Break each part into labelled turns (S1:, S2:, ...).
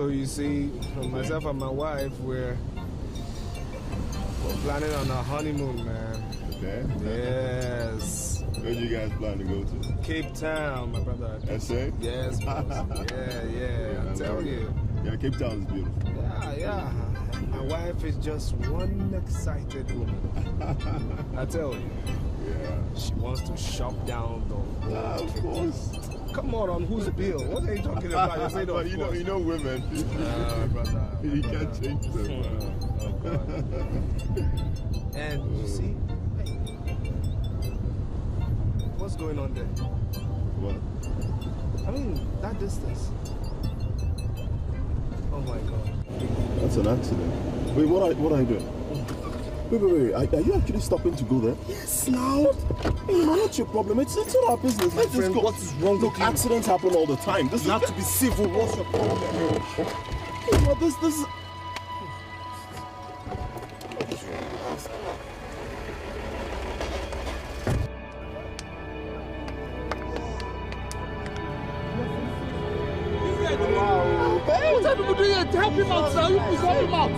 S1: So you see, myself and my wife, we're planning on a honeymoon, man.
S2: Okay.
S1: Yes.
S2: Where do you guys plan to go to?
S1: Cape Town, my brother.
S2: Esien?
S1: Yes, boss. Yeah. I tell you.
S2: Yeah, Cape Town is beautiful.
S1: Yeah. My wife is just one excited woman. I tell you.
S2: Yeah.
S1: She wants to shop down the whole
S2: Of course.
S1: Come on whose bill? What are you talking about? You say no,
S2: you know women.
S1: Brother.
S2: You can't change them.
S1: Oh, God. And you see, hey, what's going on there?
S2: What?
S1: I mean, that distance. Oh my God.
S2: That's an accident. Wait, what are you doing? Wait. Are you actually stopping to go there?
S1: Yes, now.
S2: Hey, man, what's your problem? It's not our business.
S1: My friend, what is wrong with you?
S2: Accidents happen all the time.
S1: You have to be civil. What's your problem?
S2: Hey, man, this is...
S3: What are people doing here? Help him out, sir. You please help him out.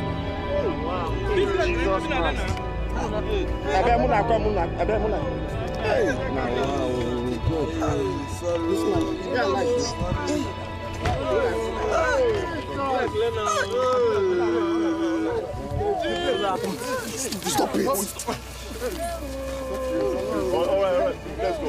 S2: Stop it! All right. Let's go.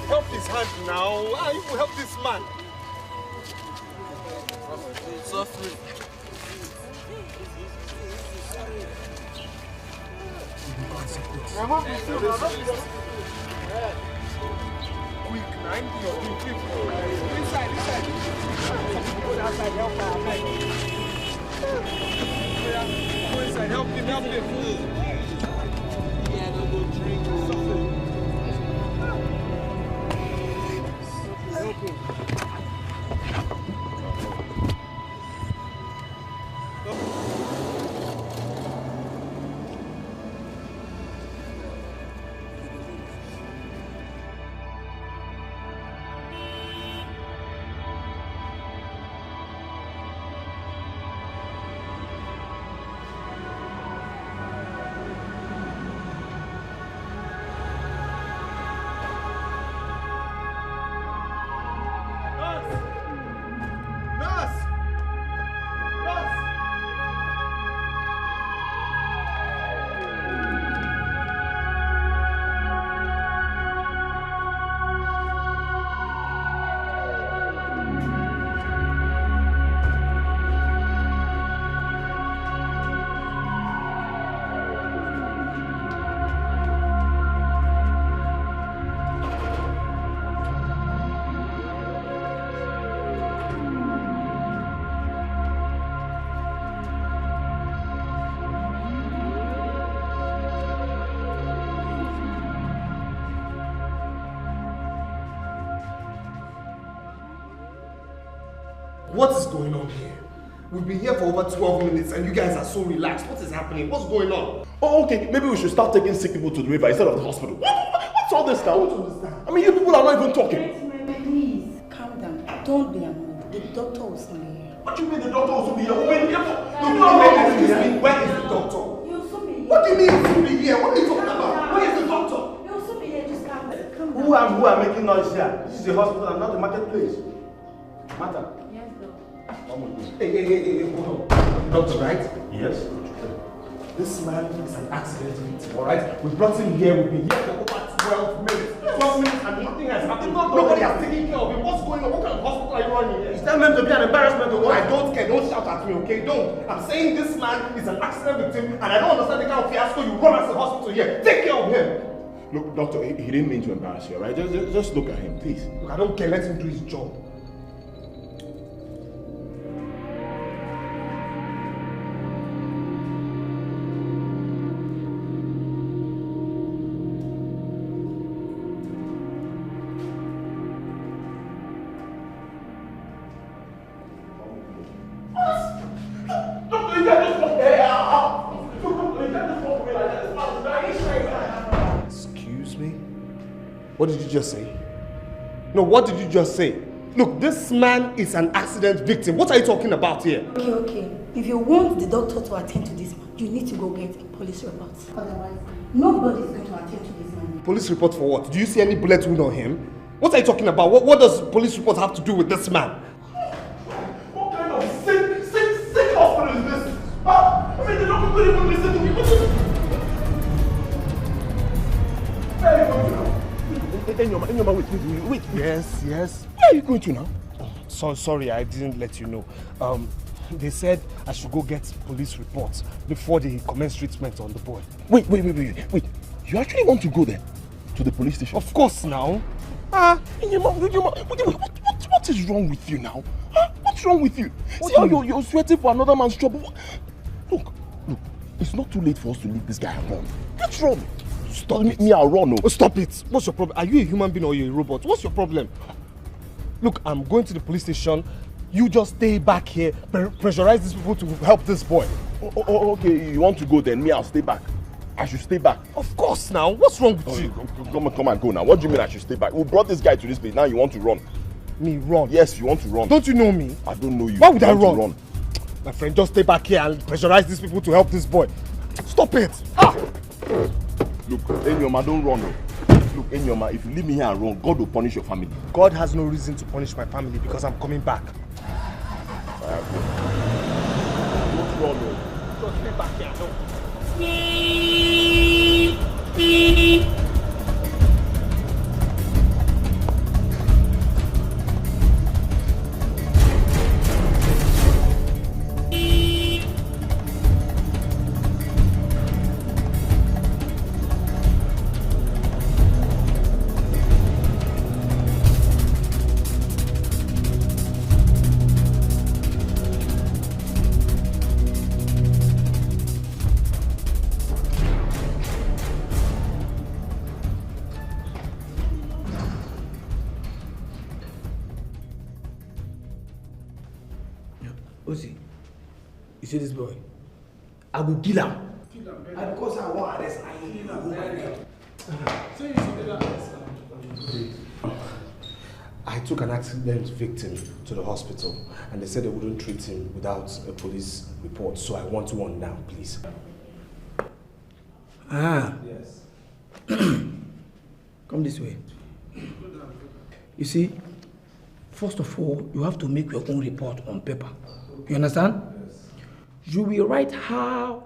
S1: Help his hand now. You will help this man.
S3: Suffering.
S1: Quick, 90 or quick. Inside. Go outside, help her. Go inside, help him.
S3: Yeah, don't go drink.
S1: Help him. What is going on here? We've been here for over 12 minutes and you guys are so relaxed. What is happening? What's going on?
S2: Oh, okay. Maybe we should start taking sick people to the river instead of the hospital. What's all this now? I don't understand. I mean, you people are not even talking.
S4: Please, calm down. Don't be annoyed. The doctor was not here.
S2: What do you mean the doctor was here? Where
S1: Excuse me, where is the doctor?
S4: You'll soon be here.
S1: What do you mean he'll be here? What are you talking about? Where is the doctor?
S4: You'll soon be here. Just calm down.
S5: Who are making noise here? This is the hospital and not the marketplace. Matter.
S4: Yes, doctor.
S1: Hey, hold on. Doctor, right?
S5: Yes.
S1: This man is an accident victim, alright? We brought him here, we've been here for over 12 minutes. 12 minutes and nothing has happened. Nobody has taken care of him. What's going on? What kind of hospital are you running here?
S5: Is that meant to be an embarrassment or what?
S1: I don't care. Don't shout at me, okay? Don't. I'm saying this man is an accident victim and I don't understand the kind of fiasco you run as a hospital here. Take care of him.
S2: Look, doctor, he didn't mean to embarrass you, right? Just look at him, please.
S1: Look, I don't care. Let him do his job. What did you just say? No, what did you just say? Look, this man is an accident victim. What are you talking about here?
S4: Okay. If you want the doctor to attend to this man, you need to go get a police report. Otherwise, nobody is going to attend to this man.
S1: Police report for what? Do you see any bullet wound on him? What are you talking about? What does police report have to do with this man?
S2: What kind of sick hospital is this? I mean, the doctor couldn't even listen to me. Where are you going to now? Wait.
S1: Yes.
S2: Where are you going to now?
S1: Sorry, I didn't let you know. They said I should go get police reports before they commence treatment on the boy.
S2: Wait. You actually want to go there? To the police station?
S1: Of course now.
S2: What is wrong with you now? What's wrong with you? See how you're sweating for another man's trouble? Look, it's not too late for us to leave this guy alone. What's wrong?
S1: Stop
S2: it. Me, I'll run.
S1: Oh, stop it. What's your problem? Are you a human being or are you a robot? What's your problem? Look, I'm going to the police station. You just stay back here, pressurize these people to help this boy.
S2: Okay, you want to go then? Me, I'll stay back. I should stay back.
S1: Of course now. What's wrong with you?
S2: Come on, go now. What do you mean I should stay back? We brought this guy to this place. Now you want to run?
S1: Me run?
S2: Yes, you want to run.
S1: Don't you know me?
S2: I don't know you.
S1: Why would I run? My friend, just stay back here and pressurize these people to help this boy. Stop it!
S2: Look, Enyoma, don't run. Look, Enyoma, if you leave me here and run, God will punish your family.
S1: God has no reason to punish my family because I'm coming back.
S2: Don't run.
S1: Just stay back here. No.
S3: Ozi, you see this boy? I will kill him. And because I want arrest, I will kill him.
S1: I took an accident victim to the hospital and they said they wouldn't treat him without a police report, so I want one now, please.
S3: Yes. Come this way. You see, first of all, you have to make your own report on paper. You understand?
S1: Yes.
S3: You will write how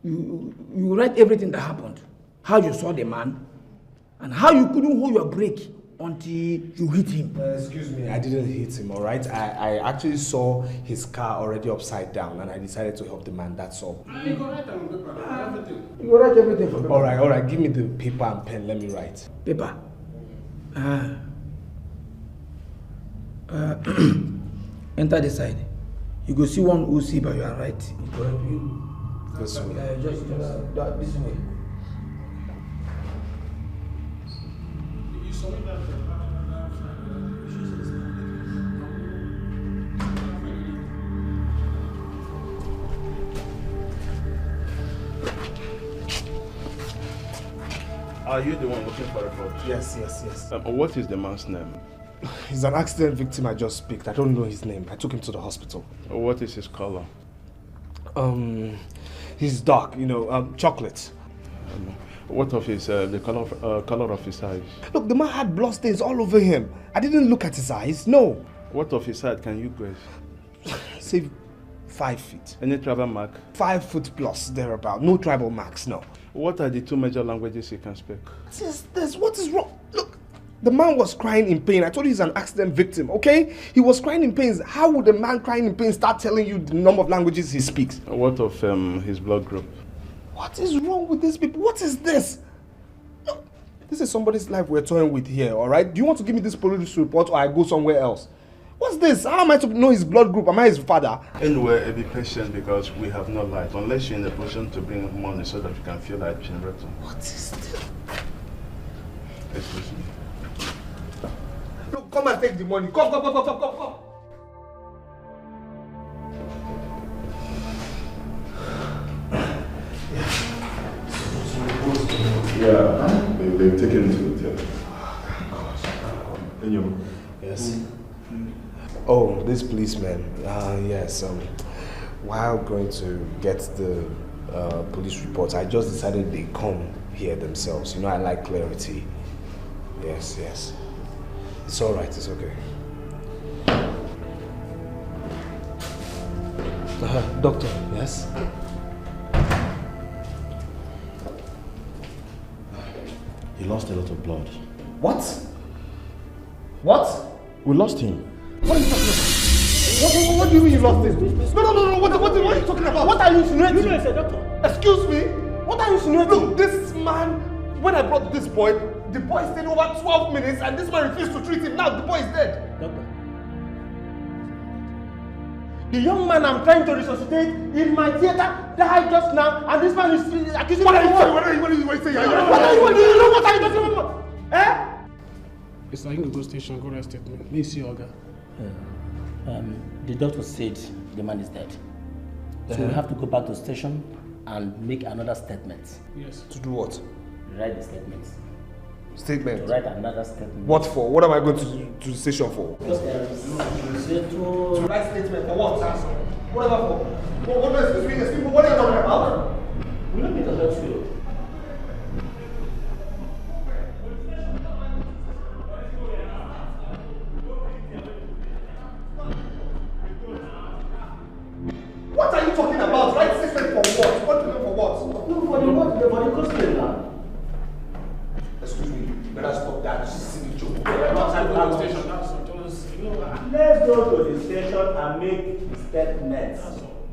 S3: you write everything that happened, how you saw the man, and how you couldn't hold your brake until you hit him.
S1: Excuse me, I didn't hit him, all right? I actually saw his car already upside down and I decided to help the man, that's all.
S3: You will write everything for paper.
S1: All right, give me the paper and pen, let me write.
S3: Paper. Enter the side. You go see one who see by your right. It will help you.
S1: This way.
S3: Just this way.
S2: Are you the one looking for a report?
S1: Yes.
S2: What is the man's name?
S1: He's an accident victim I just picked. I don't know his name. I took him to the hospital.
S2: What is his color?
S1: He's dark, chocolate.
S2: What of his the color of his eyes?
S1: Look, the man had blood stains all over him. I didn't look at his eyes, no.
S2: What of his height can you guess?
S1: Say 5 feet.
S2: Any tribal mark?
S1: 5 foot plus, thereabout. No tribal marks, no.
S2: What are the two major languages he can speak?
S1: What is this? What is wrong? Look, the man was crying in pain. I told you he's an accident victim, okay? He was crying in pain. How would a man crying in pain start telling you the number of languages he speaks?
S2: What of his blood group?
S1: What is wrong with these people? What is this? Look, this is somebody's life we're toying with here, all right? Do you want to give me this police report or I go somewhere else? What's this? How am I to know his blood group? Am I his father?
S2: Anyway, be patient because we have no light. Unless you're in a position to bring money so that you can feel like generator.
S1: What is this?
S2: Excuse me.
S1: Look, come and take the money. Come.
S2: Yeah, they've taken him to the hotel.
S1: Yes. Oh, this policeman. Yes. While going to get the police reports, I just decided they come here themselves. You know, I like clarity. Yes, yes. It's all right. It's okay. Doctor. Yes.
S2: He lost a lot of blood.
S1: What? What?
S2: We lost him.
S1: What are you talking about? What do you mean you lost it? No. What are you talking about? What are you insinuating?
S3: You know, sir, doctor.
S1: Excuse me?
S3: What are you insinuating?
S1: Look, this man, when I brought this boy, the boy stayed over 12 minutes and this man refused to treat him. Now the boy is dead.
S3: Doctor. The young man I'm trying to resuscitate in my theater died just now, and this man is accusing me.
S1: What are you saying? What are you saying?
S3: What are you talking about? Eh?
S6: It's like you go station, go rest statement. Me see Oga.
S7: The doctor said the man is dead. So we have to go back to the station and make another statement.
S6: Yes.
S1: To do what?
S7: Write the statement.
S1: Statement?
S7: To write another statement.
S1: What for? What am I going to the station for?
S7: Because
S1: to write statement for what? Whatever for? Excuse me, what are you talking about?
S7: We don't need to help you.
S1: What are you talking about? Write statement for what? What do you mean for what?
S7: No, for the costume now.
S1: Excuse me, better stop that silly joke.
S7: Let's go to the station and make statements.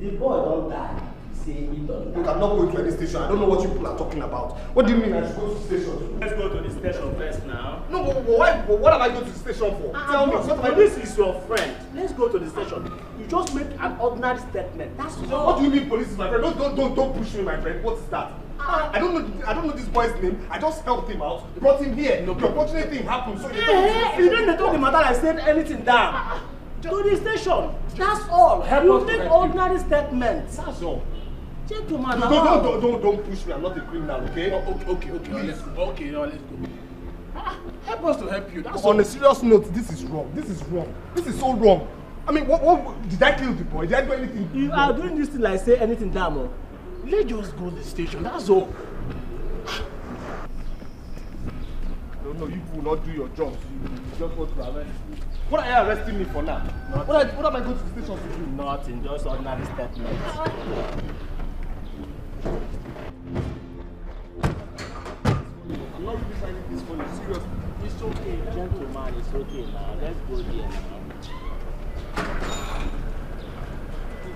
S7: The boy don't die. Say he don't die.
S1: Look, I'm not going to any station. I don't know what you people are talking about. What do you mean I should go to the station?
S7: Let's go to the station first now.
S1: No, but why? What am I going to the station for? Tell me. What am I doing?
S7: Police is your friend. Let's go to the station. You just make an ordinary statement. That's all.
S1: What do you mean police is my friend? Don't push me, my friend. What is that? I don't know this boy's name. I just helped him out, brought him here. The unfortunate thing happened, so
S7: You don't talk the matter. I said anything down. To the station. That's all. You make ordinary statements. That's all. Gentlemen,
S1: don't push me. I'm not a criminal, okay?
S6: Okay, let's go. Okay, now let's go. Help us to help you. That's
S1: On a serious note, this is wrong. This is wrong. This is so wrong. I mean, what did I kill the boy? Did I do anything?
S7: You are doing this thing like say anything down.
S6: Let's just go to the station. That's all.
S1: No, you will not do your job. You just want to arrest me. What are you arresting me for now? What am I going to the station to do?
S7: Nothing, just ordinary statements.
S1: I'm not really finding this funny, seriously.
S7: It's okay, gentleman, it's okay now. Let's go there now.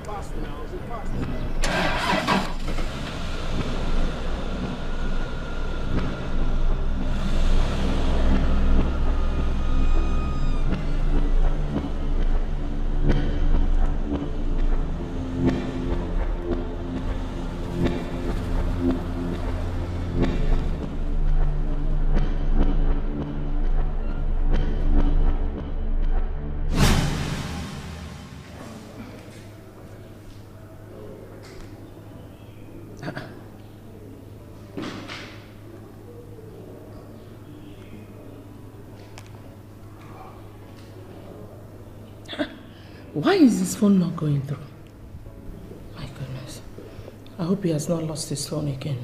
S6: Fast now.
S8: Why is his phone not going through? My goodness. I hope he has not lost his phone again.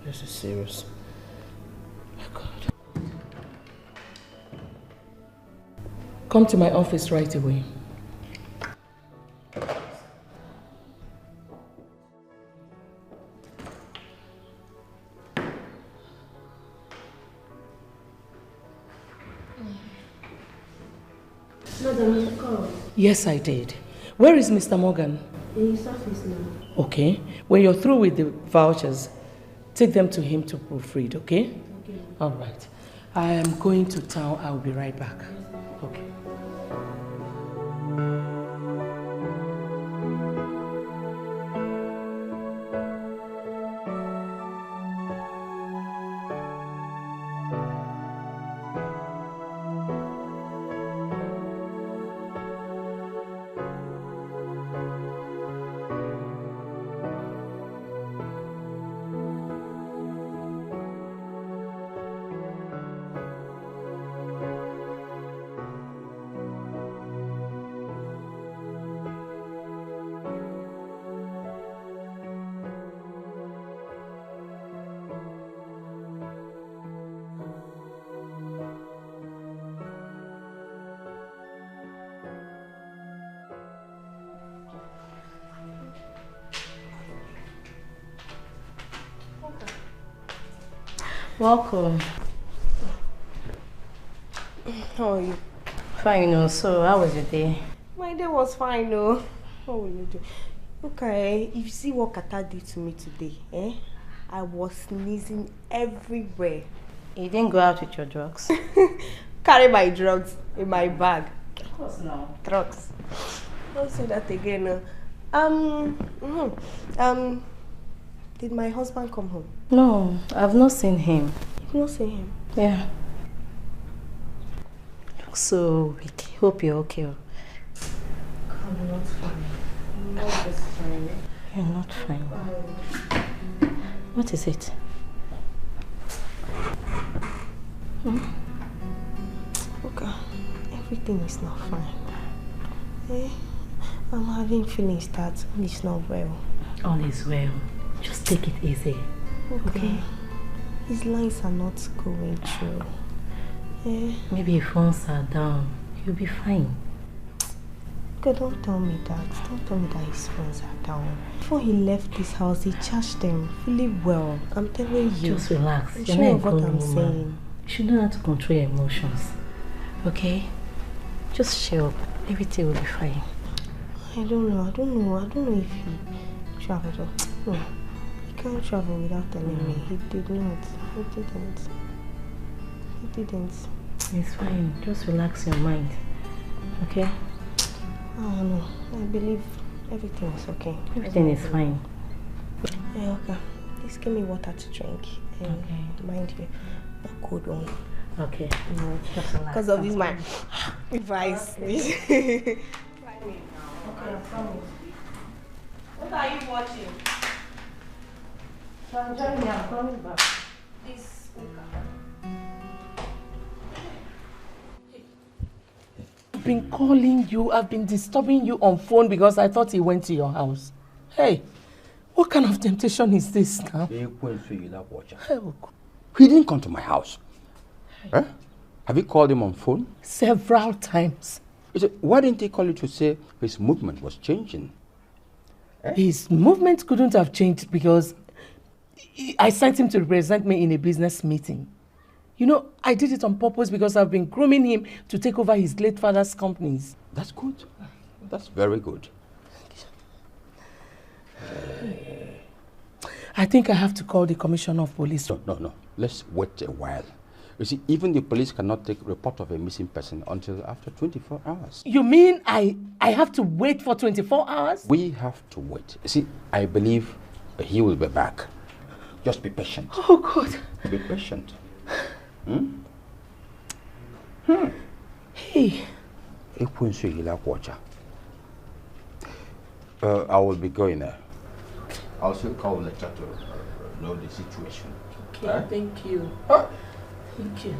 S8: This is serious. My God. Come to my office right away.
S4: Madam, you called.
S8: Yes, I did. Where is Mr. Morgan?
S4: In his office now.
S8: Okay. When you're through with the vouchers, take them to him to proofread, okay?
S4: Okay.
S8: All right. I am going to town. I'll be right back. Okay.
S4: Welcome.
S9: How are you?
S4: Fine, no. So, how was your day?
S9: My day was fine, no. What will you do? Okay, if you see what Kata did to me today, I was sneezing everywhere.
S4: You didn't go out with your drugs?
S9: Carry my drugs in my bag.
S4: Of course not.
S9: Drugs. Don't say that again. Did my husband come home?
S4: No, I've not seen him.
S9: You've not seen him?
S4: Yeah. So, we hope you're okay.
S9: I'm not fine. I'm not just fine.
S4: You're not fine. What is it?
S9: Okay, everything is not fine. I'm having feelings that it's not well.
S4: All is well. Just take it easy. Okay?
S9: His lines are not going through.
S4: Maybe if phones are down, you'll be fine.
S9: Okay, don't tell me that. Don't tell me that his phones are down. Before he left this house, he charged them fully well. I'm telling you.
S4: Just relax.
S9: I'm
S4: You're
S9: sure
S4: not
S9: of what I'm saying.
S4: You should know how to control your emotions. Okay? Just chill up. Everything will be fine.
S9: I don't know if he traveled. No, he can't travel without telling me. He did not. He didn't.
S4: It's fine. Just relax your mind. Okay?
S9: Oh no, I believe everything is okay.
S4: Everything is fine.
S9: Yeah, okay. Please give me water to drink.
S4: Okay.
S9: Mind you, a cold one.
S4: Okay.
S9: No, because of this my advice. Okay, I promise. What are you watching?
S4: I'm coming back.
S9: This
S8: I've been calling you, I've been disturbing you on phone because I thought he went to your house. Hey, what kind of temptation is this now?
S10: He didn't come to my house. Huh? Have you called him on phone?
S8: Several times.
S10: Why didn't he call you to say his movement was changing?
S8: His movement couldn't have changed because I sent him to represent me in a business meeting. You know, I did it on purpose because I've been grooming him to take over his late father's companies.
S10: That's good. That's very good.
S8: I think I have to call the commissioner of police.
S10: No. Let's wait a while. You see, even the police cannot take report of a missing person until after 24 hours.
S8: You mean I have to wait for 24 hours?
S10: We have to wait. You see, I believe he will be back. Just be patient.
S8: Oh, God.
S10: Be patient.
S8: Hey.
S10: I will be going there. I'll also call Chacha to know the situation.
S8: Okay, thank you. Thank you.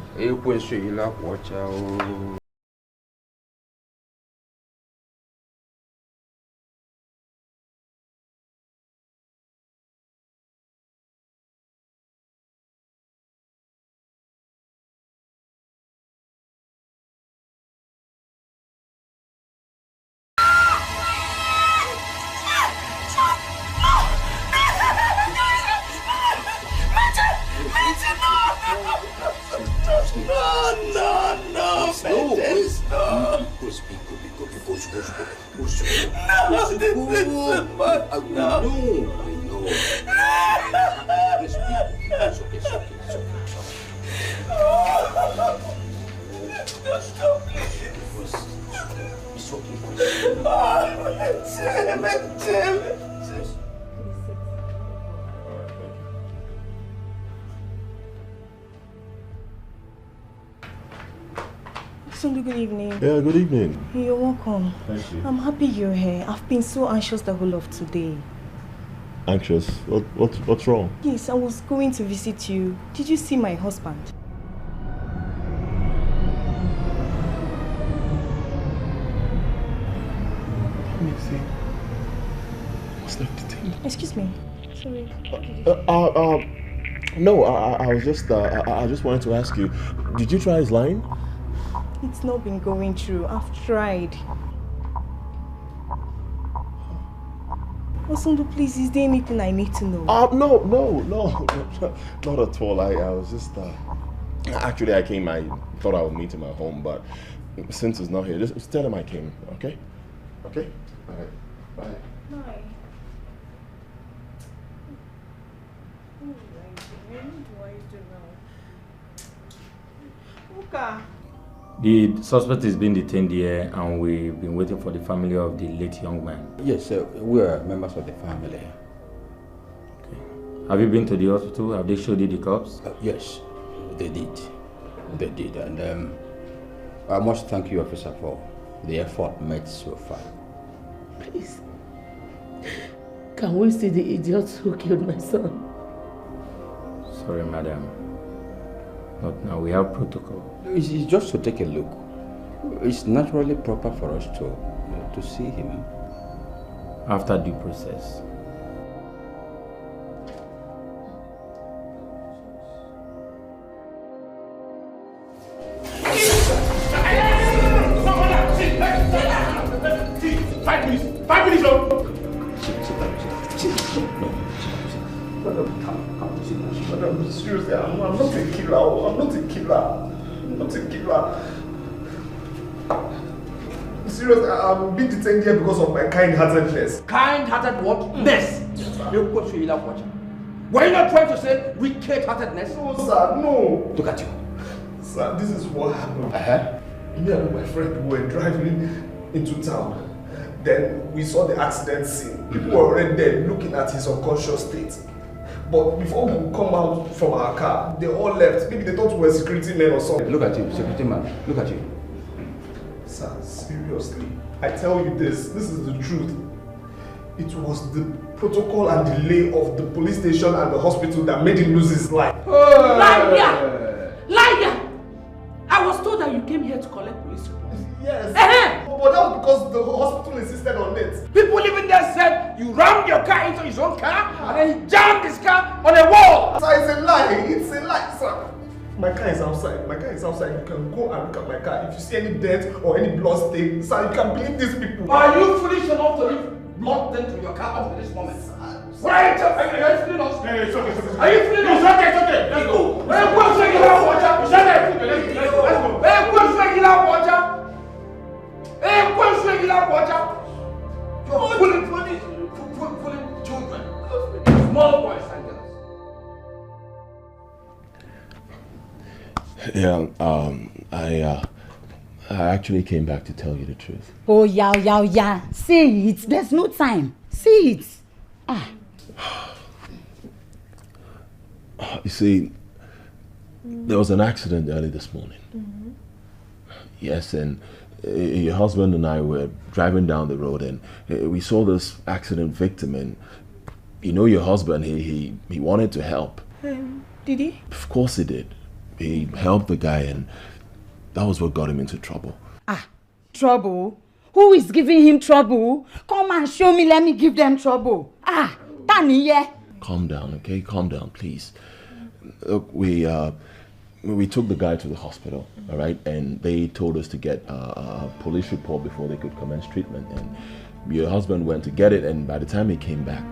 S9: Good evening.
S2: Yeah, good evening.
S9: You're welcome.
S2: Thank you.
S9: I'm happy you're here. I've been so anxious the whole of today.
S2: Anxious? What's wrong?
S9: Yes, I was going to visit you. Did you see my husband?
S2: Let me see. What's left the thing?
S9: Excuse me. Sorry.
S2: No, I was just I just wanted to ask you, did you try his line?
S9: It's not been going through. I've tried. Osundu, please, is there anything I need to know?
S2: No, not at all. I was just, actually I came, I thought I would meet him at home, but since he's not here, just tell him I came, okay? Okay? All right, bye.
S9: Bye.
S11: The suspect is being detained here, and we've been waiting for the family of the late young man.
S10: Yes, we are members of the family.
S11: Okay. Have you been to the hospital? Have they showed you the cops?
S10: Yes, they did. They did, and I must thank you, officer, for the effort made so far.
S8: Please, can we see the idiots who killed my son?
S11: Sorry, madam. Not now. We have protocol.
S10: It's just to take a look. It's naturally proper for us to see him.
S11: After due process.
S1: Seriously, I'm not a killer. I'm not a killer. I'm not a killer. Seriously, I'm being detained here because of my kind-heartedness.
S10: Kind-hearted what? Ness. Were you not trying to say wicked-heartedness?
S1: No, sir, no.
S10: Look at you.
S1: Sir, this is what happened. Me and my friend were driving into town. Then we saw the accident scene. People were already there looking at his unconscious state. But before we could come out from our car, they all left. Maybe they thought we were security men or something.
S10: Look at you, security man. Look at you.
S1: Sir, seriously, I tell you this is the truth. It was the protocol and delay of the police station and the hospital that made him lose his life.
S8: Liar! Liar! I was told that you came here to collect police reports.
S1: Yes. But that was because the hospital insisted on it.
S10: People living there said you rammed your car into his own car and then he jammed his car on a wall.
S1: Sir, it's a lie. It's a lie, sir. My car is outside. My car is outside. You can go and look at my car. If you see any dent or any blood stain, sir, you can believe these people.
S10: Are you foolish enough to leave blood dent to your car up to this moment? What are you talking? Are you feeling us?
S6: It's okay.
S10: Are you feeling us?
S6: It's okay. Let's go.
S10: Let's go regular water. Shut up.
S6: Let's go.
S10: Let's go regular water. Hey, what's regular water? You're pulling children, small boys and girls.
S2: Yeah, I actually came back to tell you the truth.
S12: Oh, yeah. Say it. There's no time. Say it.
S2: You see, there was an accident early this morning. Yes, and your husband and I were driving down the road and we saw this accident victim, and you know your husband, he wanted to help.
S9: Did he?
S2: Of course he did. He helped the guy, and that was what got him into trouble.
S12: Trouble? Who is giving him trouble? Come and show me, let me give them trouble. Tani,
S2: Calm down, okay? Calm down, please. Look, we took the guy to the hospital, all right? And they told us to get a police report before they could commence treatment. And your husband went to get it, and by the time he came back,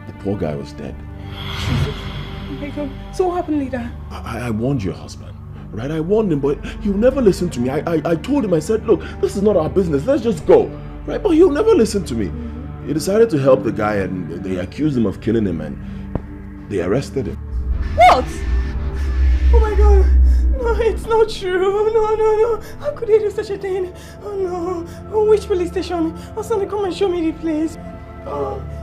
S2: the poor guy was dead.
S9: Oh my God. So what happened later?
S2: I warned your husband, right? I warned him, but he'll never listen to me. I told him, I said, look, this is not our business. Let's just go, right? But he'll never listen to me. He decided to help the guy, and they accused him of killing him, and they arrested him.
S9: What? Oh my God. No, it's not true. No. How could they do such a thing? Oh no. Oh, which police station? Oh, somebody come and show me the place.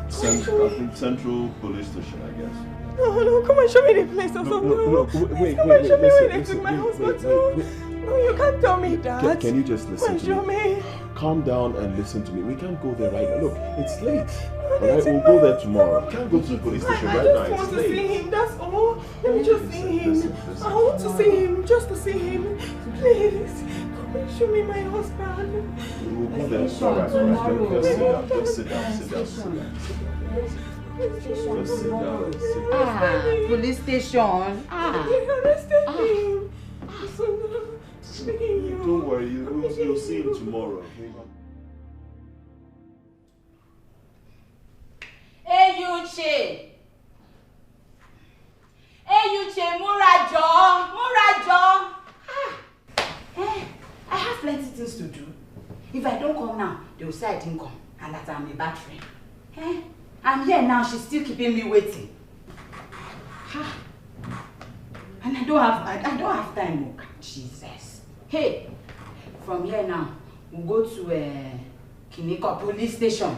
S2: Central Police Station, I guess.
S9: No, come and show me the place or something.
S2: Wait,
S9: come and show me where they took my husband to. No, you can't tell me that.
S2: Can you just listen
S9: to me?
S2: Calm down and listen to me. We can't go there right now. Look, it's late. Alright, we'll go there tomorrow. We can't go to the police station right now.
S9: I just want to see him, that's all. Let me just see him. I want to see him, just to see him. Please, come and show me my husband.
S2: We'll go there. Alright. Just sit down. Just sit down.
S12: Police station.
S9: They arrested him.
S2: Don't worry, you'll see him tomorrow.
S12: Eyuche! Eyuche, Murajo! I have plenty things to do. If I don't come now, they will say I didn't come and that I'm a bad friend. I'm here now, she's still keeping me waiting. And I don't have time. Oh, Jesus. Hey, from here now, we'll go to crinical police station.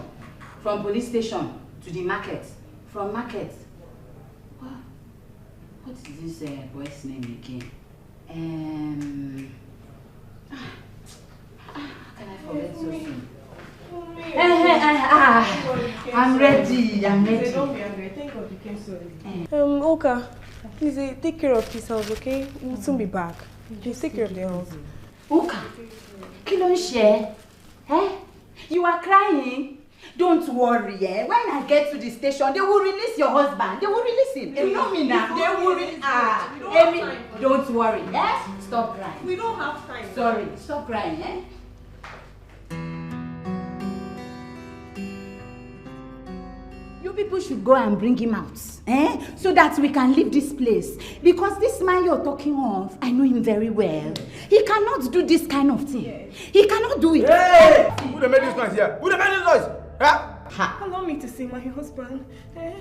S12: From police station to the market. From market. What is this boy's name again? How can I forget so soon? I'm ready.
S9: Don't be angry. Thank God you came so early. Oka, please take care of this house, okay? We'll soon be back. Just take care of the house.
S12: Oka, kí ló ń ṣe? You are crying? Don't worry, When I get to the station, they will release your husband. They will release him. You know me now. They will release. Amy, don't worry, Stop crying.
S9: We don't have time.
S12: Sorry, stop crying, You people should go and bring him out, so that we can leave this place. Because this man you're talking of, I know him very well. He cannot do this kind of thing. Yes. He cannot do it.
S3: Hey! Who made this noise here? Who made this noise?
S9: Allow me to see my husband.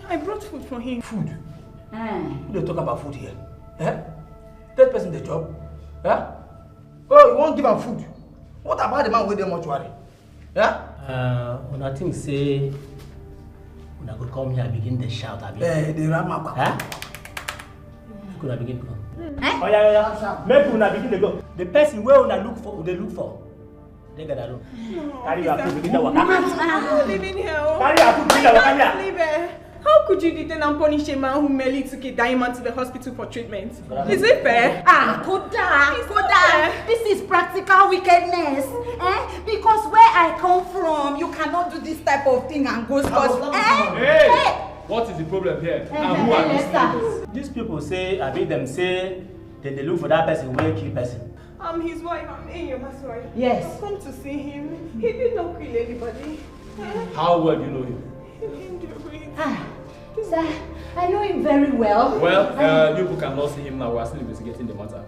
S9: I brought food for him.
S3: Food? Who they talk about food here? That person the job? Oh, you won't give him food? What about the man with the mortuary?
S7: When I think say, when I could come here and begin to shout at me.
S3: The Ramaka.
S7: Could I begin to go? Oh yeah. Maybe when I begin to go. The person where when I look for, they look for. They got that room. Carry your food, begin to walk.
S9: I'm living here.
S7: Carry your food, begin to walk.
S9: How could you detain and punish a man who merely took a dying man to the hospital for treatment? Is it fair?
S12: Koda. This is practical wickedness. Because where I come from, you cannot do this type of thing and go scot.
S6: Hey! What is the problem here? And who are these people?
S7: These people say, I mean them say, then they look for that person where kill person.
S9: I'm his wife. I'm Enyoma's wife.
S12: Yes.
S9: I've come to see him. He did not kill anybody.
S6: How well do you know him?
S9: He didn't do it.
S12: Sir, I know him very well.
S6: Well, you people cannot see him now. We are still investigating the matter.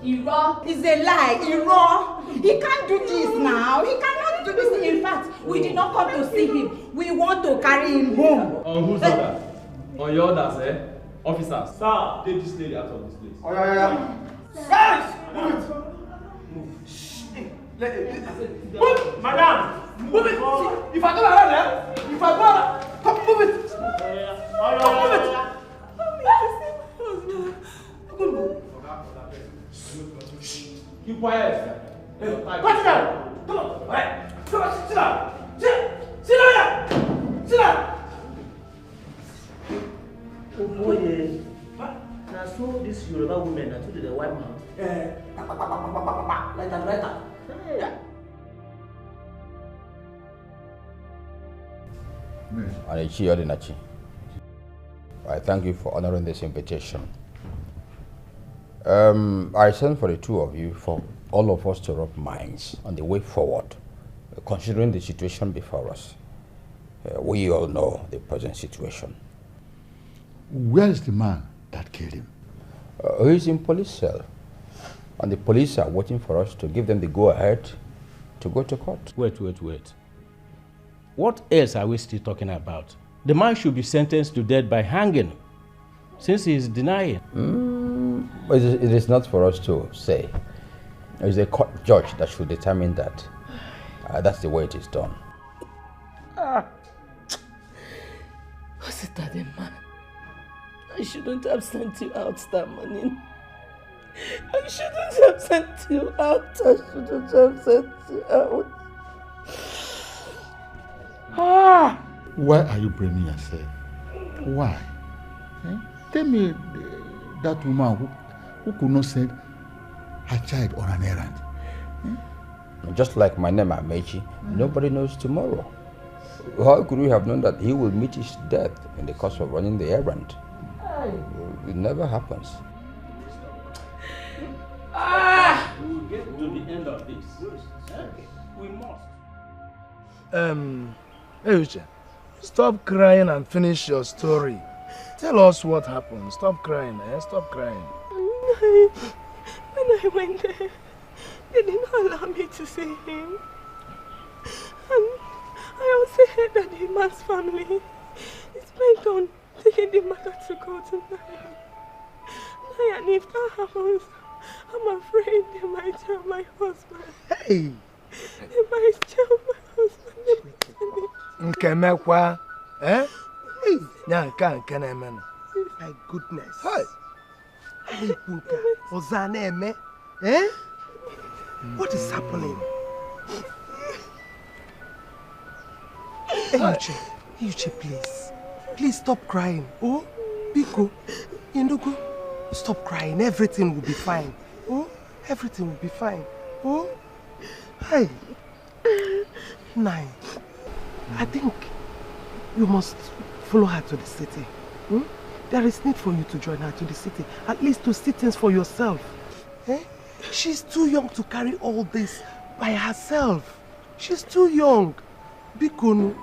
S12: Iro is a lie. Iro, he can't do this now. He cannot do this. In fact, we did not come to see him. We want to carry him home.
S6: On whose order? On your orders, Officers, sir, take this lady out of this place.
S3: Oh, yeah. Guys, move it. Move, madam. Move it. If I go around there, come move it. Come move it.
S6: Keep quiet.
S3: Sit down. Come on. All right. Come on, sit down. Sit down. Sit down.
S7: Oh boy, now so this Yoruba woman that told the white man. Like that.
S10: Ini Edo, I thank you for honoring this invitation. I sent for the two of you for all of us to rub minds on the way forward, considering the situation before us. We all know the present situation.
S13: Where is the man that killed him?
S10: He's in police cell, and the police are waiting for us to give them the go-ahead to go to court.
S14: Wait. What else are we still talking about? The man should be sentenced to death by hanging, since he is denying.
S10: It is not for us to say. It is a court judge that should determine that. That's the way it is done.
S8: Was it that man? I shouldn't have sent you out that morning. I shouldn't have sent you out.
S13: Why are you blaming yourself? Why? Tell me that woman who could not send her child on an errand.
S10: Just like my name Amechi, nobody knows tomorrow. How could we have known that he will meet his death in the course of running the errand? It never happens.
S14: We'll get to the end of this. We must.
S3: Hey, Uche, Stop crying and finish your story. Tell us what happened. Stop crying, eh? Stop crying.
S9: When I went there, they did not allow me to see him. And I also heard that the man's family is bent on taking the matter to court tonight. And if that happens, I'm afraid they might jail my husband.
S3: Hey!
S9: They might jail my husband.
S3: Nkemekwa, eh? My goodness. Hey! Ozaneme, eh? What is happening? Yuche, please. Please stop crying. Oh, Biko, Indugu, stop crying. Everything will be fine. Oh, everything will be fine. Oh, hey. Nine. I think you must follow her to the city. Hmm? There is need for you to join her to the city. At least to see things for yourself. Eh? She's too young to carry all this by herself. She's too young. Biko.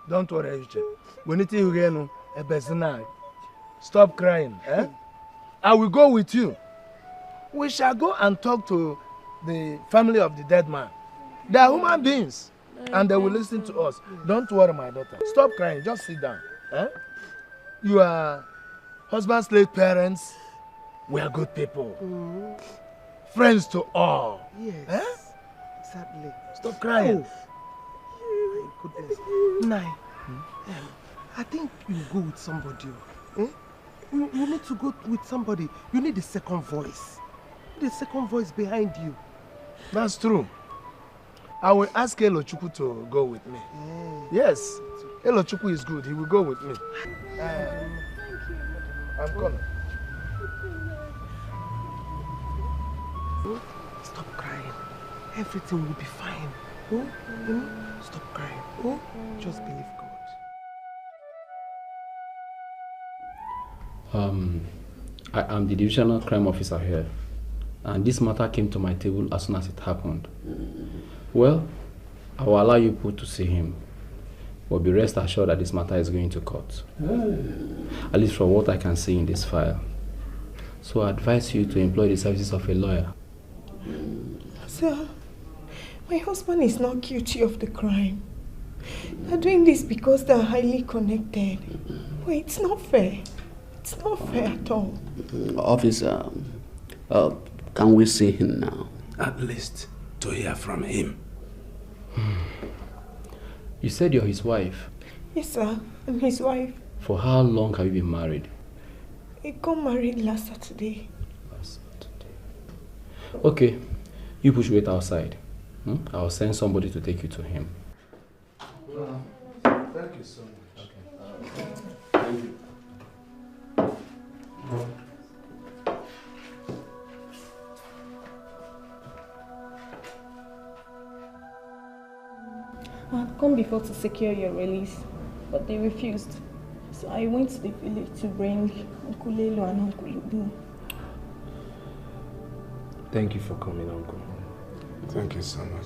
S3: Don't worry, Yuche. We need to get a bezina. Stop crying, eh? I will go with you. We shall go and talk to the family of the dead man. They are human beings, and they will listen to us. Don't worry, my daughter. Stop crying. Just sit down. Eh? You are husband's late parents. We are good people. Friends to all. Yes. Eh? Exactly. Stop crying. Oh. My goodness. Nine. I think you go with somebody. Eh? You need to go with somebody. You need a second voice. The second voice behind you. That's true. I will ask Elochukwu to go with me. Yes. Elochukwu is good. He will go with me. I'm coming. Stop crying. Everything will be fine. Oh? Stop crying. Oh? Just believe God.
S11: I am the divisional crime officer here, and this matter came to my table as soon as it happened. Well, I will allow you people to see him, but be rest assured that this matter is going to court. At least from what I can see in this file. So I advise you to employ the services of a lawyer.
S9: Sir, my husband is not guilty of the crime. They're doing this because they're highly connected. But it's not fair. It's not fair at all.
S15: Officer, can we see him now?
S3: At least to hear from him.
S11: You said you're his wife?
S9: Yes, sir. I'm his wife.
S11: For how long have you been married?
S9: He got married last Saturday.
S11: Okay, you push wait outside. I'll send somebody to take you to him.
S3: Thank you so much. Okay. Thank you.
S16: I had come before to secure your release, but they refused. So I went to the village to bring Uncle Lelo and Uncle Lubu.
S3: Thank you for coming, Uncle. Thank you so much.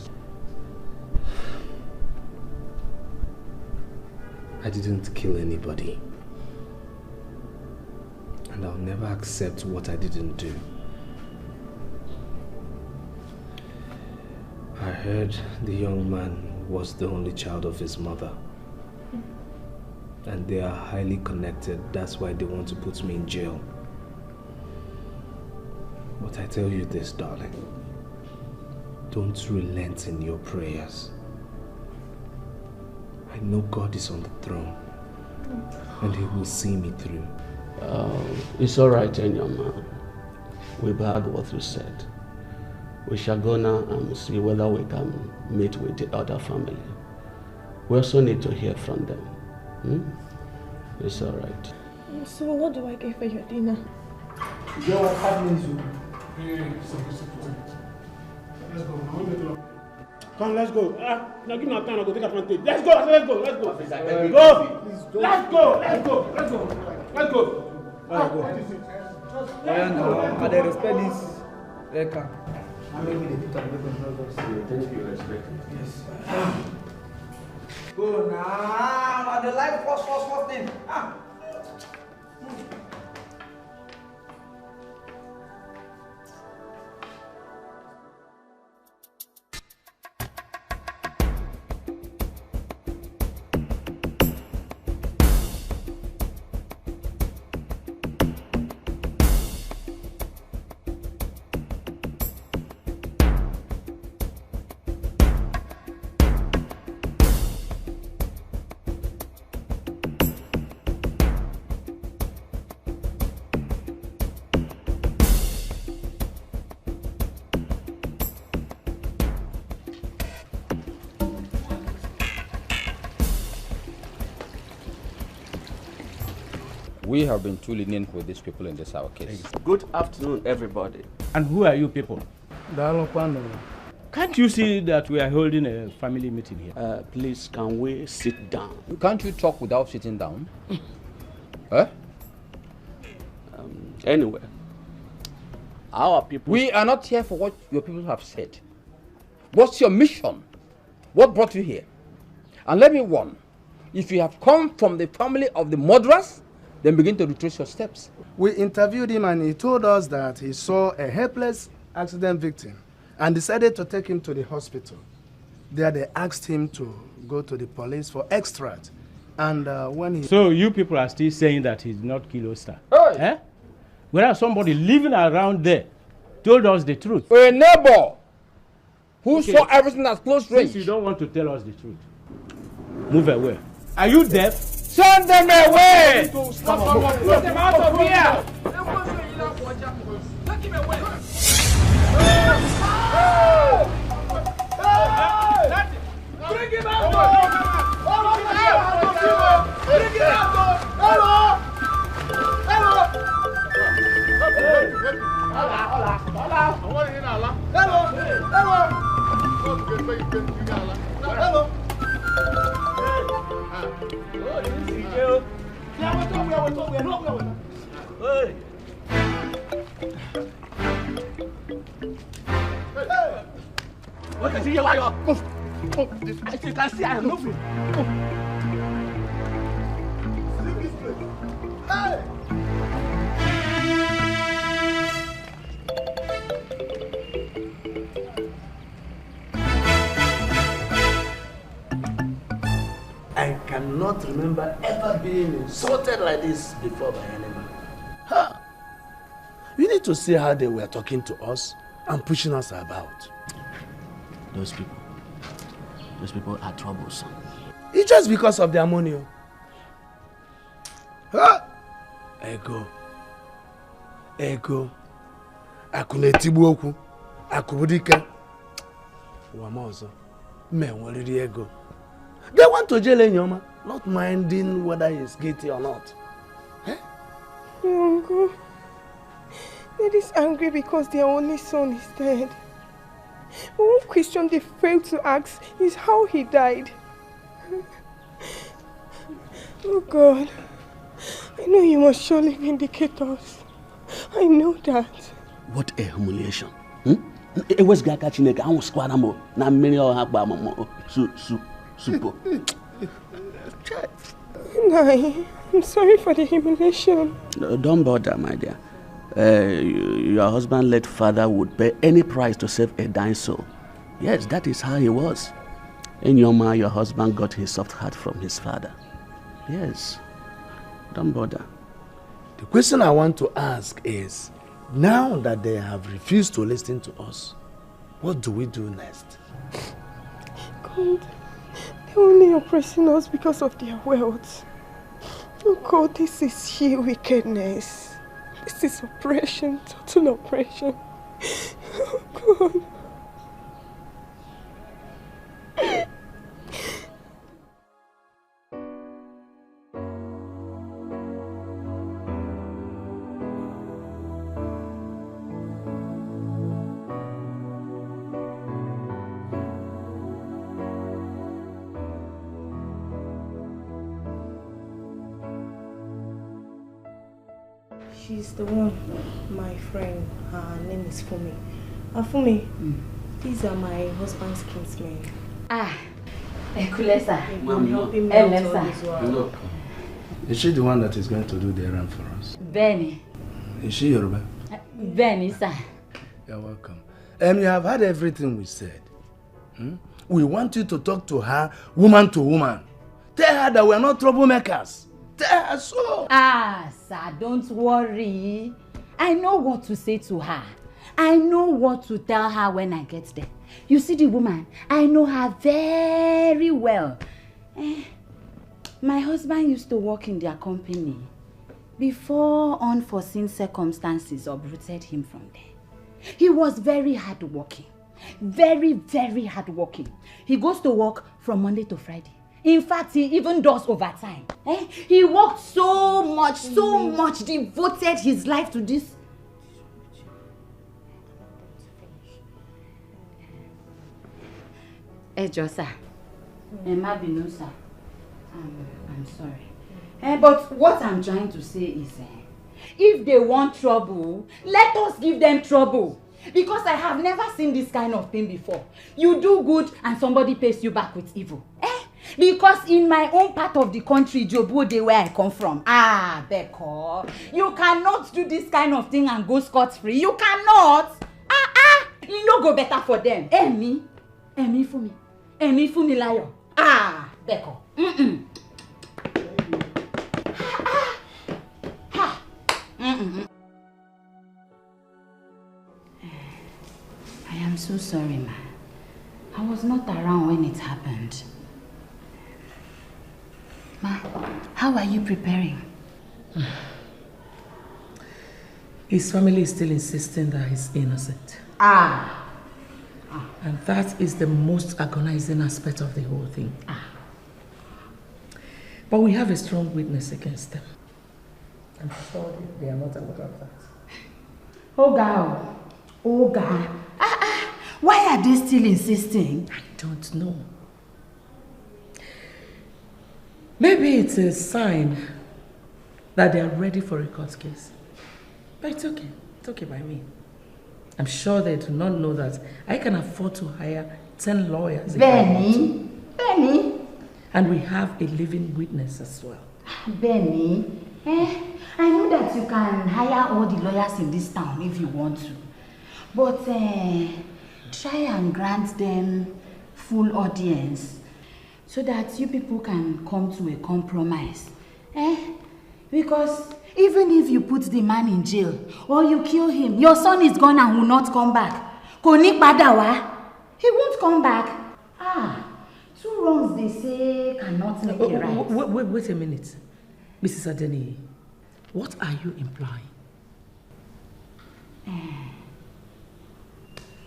S3: I didn't kill anybody. And I'll never accept what I didn't do. I heard the young man was the only child of his mother. And they are highly connected. That's why they want to put me in jail. But I tell you this, darling. Don't relent in your prayers. I know God is on the throne. And He will see me through.
S15: It's all right, Enyama. We've heard what you said. We shall go now and see whether we can meet with the other family. We also need to hear from them. It's all right.
S16: So what do I get for your dinner?
S6: Yo, what happens? Let's go. Come, let's go. Now give me a time, I'll go take advantage. Let's go, let's go. Let's go. Let's go. Let's go.
S17: I dey respect this record. I make me the put up the
S2: You think you respect it?
S17: Yes.
S3: Go now. The life first thing.
S10: We have been too lenient with these people in this our case.
S15: Good afternoon, everybody.
S14: And who are you people? Can't you see that we are holding a family meeting here?
S15: Please, can we sit down?
S10: Can't you talk without sitting down? Huh?
S15: Anyway, our people...
S10: We are not here for what your people have said. What's your mission? What brought you here? And let me warn, if you have come from the family of the murderers, then begin to retrace your steps.
S17: We interviewed him and he told us that he saw a helpless accident victim and decided to take him to the hospital. There they asked him to go to the police for extract. And when he...
S14: So you people are still saying that he did not kill Oster?
S10: Hey!
S14: Eh? Whereas somebody living around there told us the truth.
S10: A neighbor who saw everything at close range.
S14: Since you don't want to tell us the truth, move away. Are you deaf?
S10: Send them away!
S14: Come on, put them out of here!
S3: Take him away! Bring him out! Bring him out! Hello! What can you why move? I can see I am moving. Hey! I cannot remember ever being insulted like this before by any man. Huh? You need to see how they were talking to us and pushing us about.
S15: Those people are troublesome.
S17: It's just because of their money. Huh? Ego. Akunetibu okwu. Akubudike. Wamazo. Men already ego. They want to jail Enyoma, not minding whether he's guilty or not.
S16: Eh? Uncle, Daddy's angry because their only son is dead. But one question they failed to ask is how he died. Oh God, I know you must surely vindicate us. I know that.
S15: What a humiliation. It was Gaka Chineke, I was Squadamo, not many or Habamo, Super.
S16: I'm sorry for the humiliation.
S15: Don't bother, my dear. Your husband late father would pay any price to save a dying soul. Yes, that is how he was. In your mind, your husband got his soft heart from his father. Yes. Don't bother.
S17: The question I want to ask is, now that they have refused to listen to us, what do we do next?
S16: God, they're only oppressing us because of their wealth. Oh God, this is sheer wickedness. This is oppression, total oppression. Oh God. She's the one, my friend. Her name is Fumi. Fumi, these are my husband's kinsmen.
S12: Ah,
S15: Look, is she the one that is going to do the errand for us?
S12: Benny.
S15: Is she Yoruba?
S12: Benny, sir.
S15: You're welcome. You have heard everything we said. We want you to talk to her woman to woman. Tell her that we're not troublemakers. Tell her so.
S12: Ah, sir, don't worry. I know what to say to her. I know what to tell her when I get there. You see the woman, I know her very well. My husband used to work in their company before unforeseen circumstances uprooted him from there. He was very hardworking. Very, very hardworking. He goes to work from Monday to Friday. In fact, he even does overtime. He worked so much, devoted his life to this. Josa, sir. I'm sorry. But what I'm trying to say is, if they want trouble, let us give them trouble. Because I have never seen this kind of thing before. You do good and somebody pays you back with evil. Because in my own part of the country, Jobode, where I come from, Beko, you cannot do this kind of thing and go scot-free. You cannot. You no go better for them. Me for me. Me for me liar. Beko. I am so sorry, ma. I was not around when it happened. Ma, how are you preparing?
S8: His family is still insisting that he's innocent. And that is the most agonizing aspect of the whole thing. But we have a strong witness against them. I'm sure they are not aware of that.
S12: Oh God. Why are they still insisting?
S8: I don't know. Maybe it's a sign that they are ready for a court case. But it's okay. It's okay by me. I'm sure they do not know that I can afford to hire 10 lawyers.
S12: Benny.
S8: And we have a living witness as well.
S12: Benny, I know that you can hire all the lawyers in this town if you want to. But try and grant them full audience so that you people can come to a compromise. Because even if you put the man in jail or you kill him, your son is gone and will not come back. He won't come back. 2 wrongs, they say, cannot make it right.
S8: Wait a minute. Mrs. Adeni, what are you implying?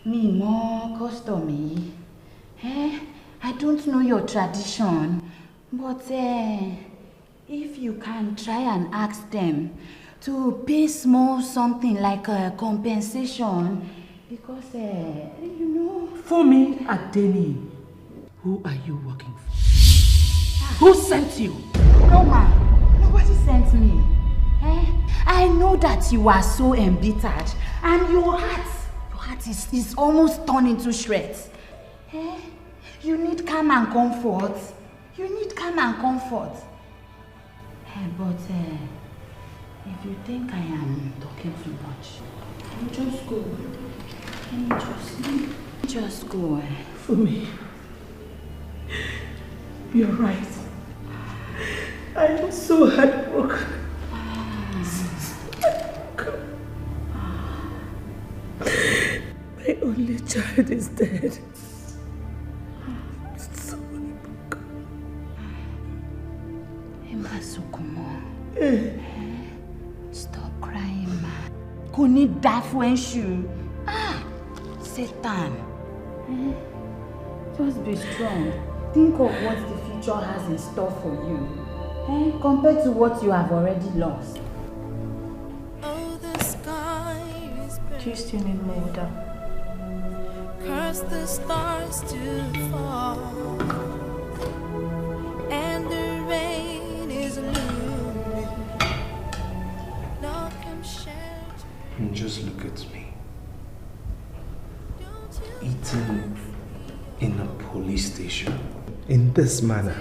S12: Me more custom. I don't know your tradition, but if you can try and ask them to pay small something like a compensation, because you know.
S8: For me, Adeni, who are you working for? Who sent you?
S12: No, ma. Nobody sent me. I know that you are so embittered, and your heart is almost torn into shreds. You need calm and comfort. But if you think I am talking too much, just go. Just go.
S8: For me, you're right. I am so heartbroken. My only child is dead. So heartbroken.
S12: Stop crying, ma. Kuni dafwenshu. Satan. Just be strong. Think of what the future has in store for you. Compared to what you have already lost.
S9: Do you still need more water? Curse the stars to fall, and the rain is looming. Now come shelter.
S17: Just look at me. Eating in a police station.
S1: in this manner.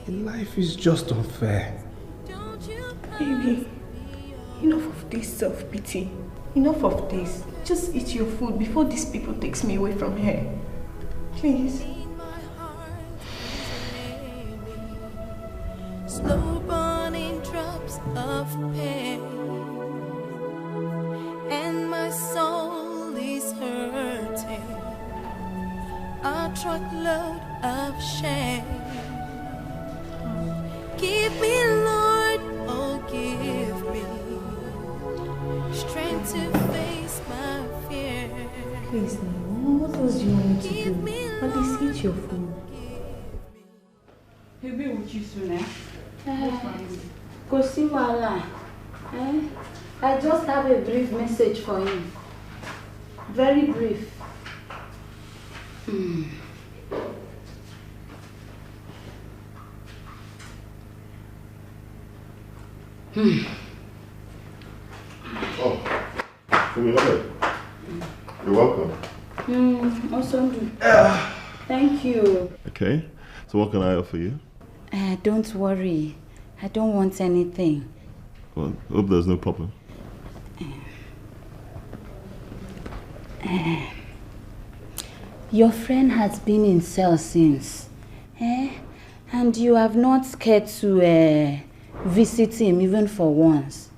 S1: Life is just unfair.
S16: Baby, enough of this self-pity. Enough of this. Just eat your food before these people takes me away from here. Please.
S18: Slow burning drops of pain, and my soul is hurting. A truckload of shame. Give me, Lord, oh give me strength to face my fear.
S16: Please, what else do you want me to do? At least eat your food.
S12: He'll be with you soon, eh? Go see Wala. I just have a brief message for him. Very brief.
S2: Oh, you're welcome.
S12: Also, thank you.
S2: Okay, so what can I offer you?
S12: Don't worry. I don't want anything.
S2: Well, hope there's no problem.
S12: Your friend has been in cell since. And you have not cared to visit him even for once.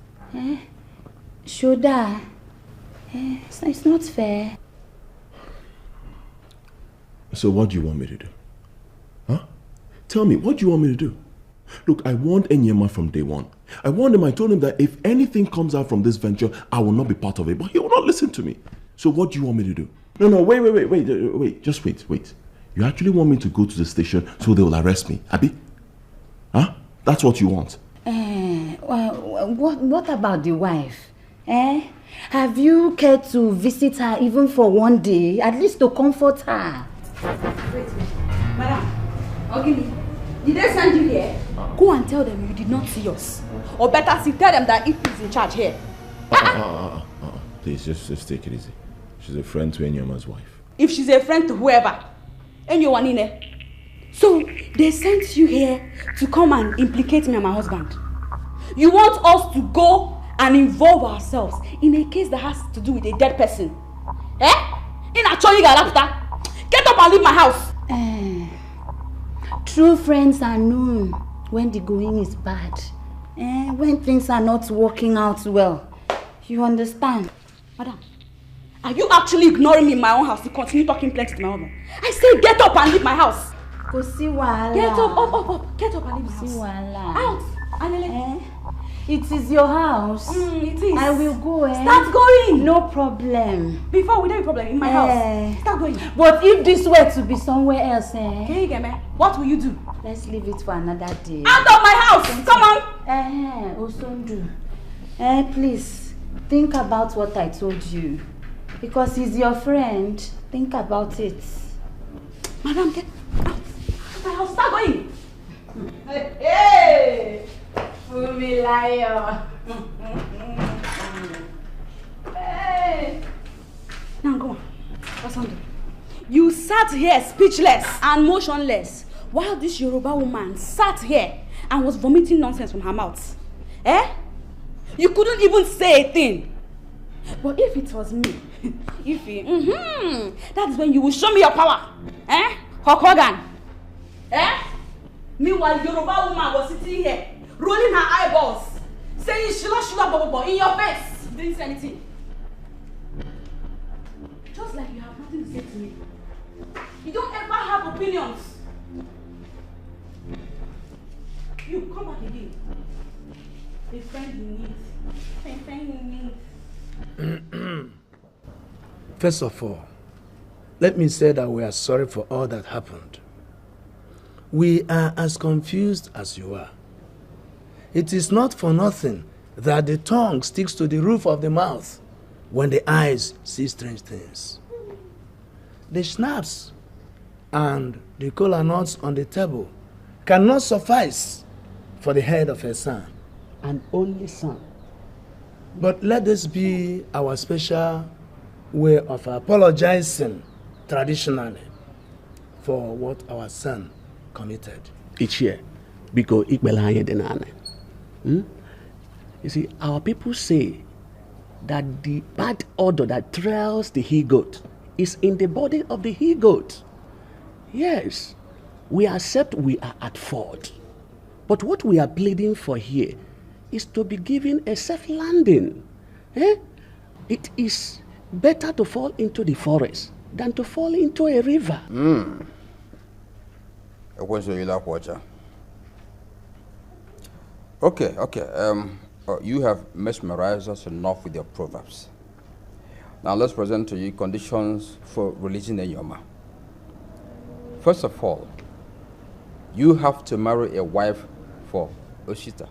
S12: Should I? It's not fair.
S2: So what do you want me to do? Huh? Tell me, what do you want me to do? Look, I warned Enyema from day one. I warned him, I told him that if anything comes out from this venture, I will not be part of it. But he will not listen to me. So what do you want me to do? No, wait. Just wait. You actually want me to go to the station so they will arrest me, Abi? Huh? That's what you want?
S12: What about the wife? Have you cared to visit her even for one day? At least to comfort her? Wait. Madam, Okey, did they send you here? Go and tell them you did not see us. Or better still, tell them that if he's in charge here.
S2: Please, just take it easy. She's a friend to Enyema's wife.
S12: If she's a friend to whoever, Enyowanine. So, they sent you here to come and implicate me and my husband. You want us to go and involve ourselves in a case that has to do with a dead person? In a chori galapta? Get up and leave my house! True friends are known when the going is bad. When things are not working out well. You understand? Madam, are you actually ignoring me in my own house to continue talking plenty to my husband? I say get up and leave my house! Go see Wala. Get up, get up and leave my house. See Wala. Out! Anele. It is your house. It is. I will go. Start going. No problem. Before we don't have a problem in my house. Start going. But if this were to be somewhere else, can you get me? What will you do? Let's leave it for another day. Out of my house! Come on. Osondu. Please think about what I told you, because he's your friend. Think about it. Madam, get out of my house. Start going. Hey! Umi liar. Hey. Now go on. What's on? You sat here speechless and motionless while this Yoruba woman sat here and was vomiting nonsense from her mouth. You couldn't even say a thing. But if it was me, that is when you will show me your power. Hokogan. Meanwhile, Yoruba woman was sitting here rolling her eyeballs, saying shila bobo in your face. You didn't say anything. Just like you have nothing to say to me. You don't ever have opinions. You come back again. A friend you need. A friend you need.
S17: First of all, let me say that we are sorry for all that happened. We are as confused as you are. It is not for nothing that the tongue sticks to the roof of the mouth when the eyes see strange things. The schnapps and the cola nuts on the table cannot suffice for the head of a son, an only son. But let this be our special way of apologizing traditionally for what our son committed.
S15: Each year, because you see, our people say that the bad odor that trails the he-goat is in the body of the he-goat. Yes, we accept we are at fault. But what we are pleading for here is to be given a safe landing. It is better to fall into the forest than to fall into a river.
S10: Okay. You have mesmerized us enough with your proverbs. Now let's present to you conditions for releasing Enyoma. First of all, you have to marry a wife for Oshita.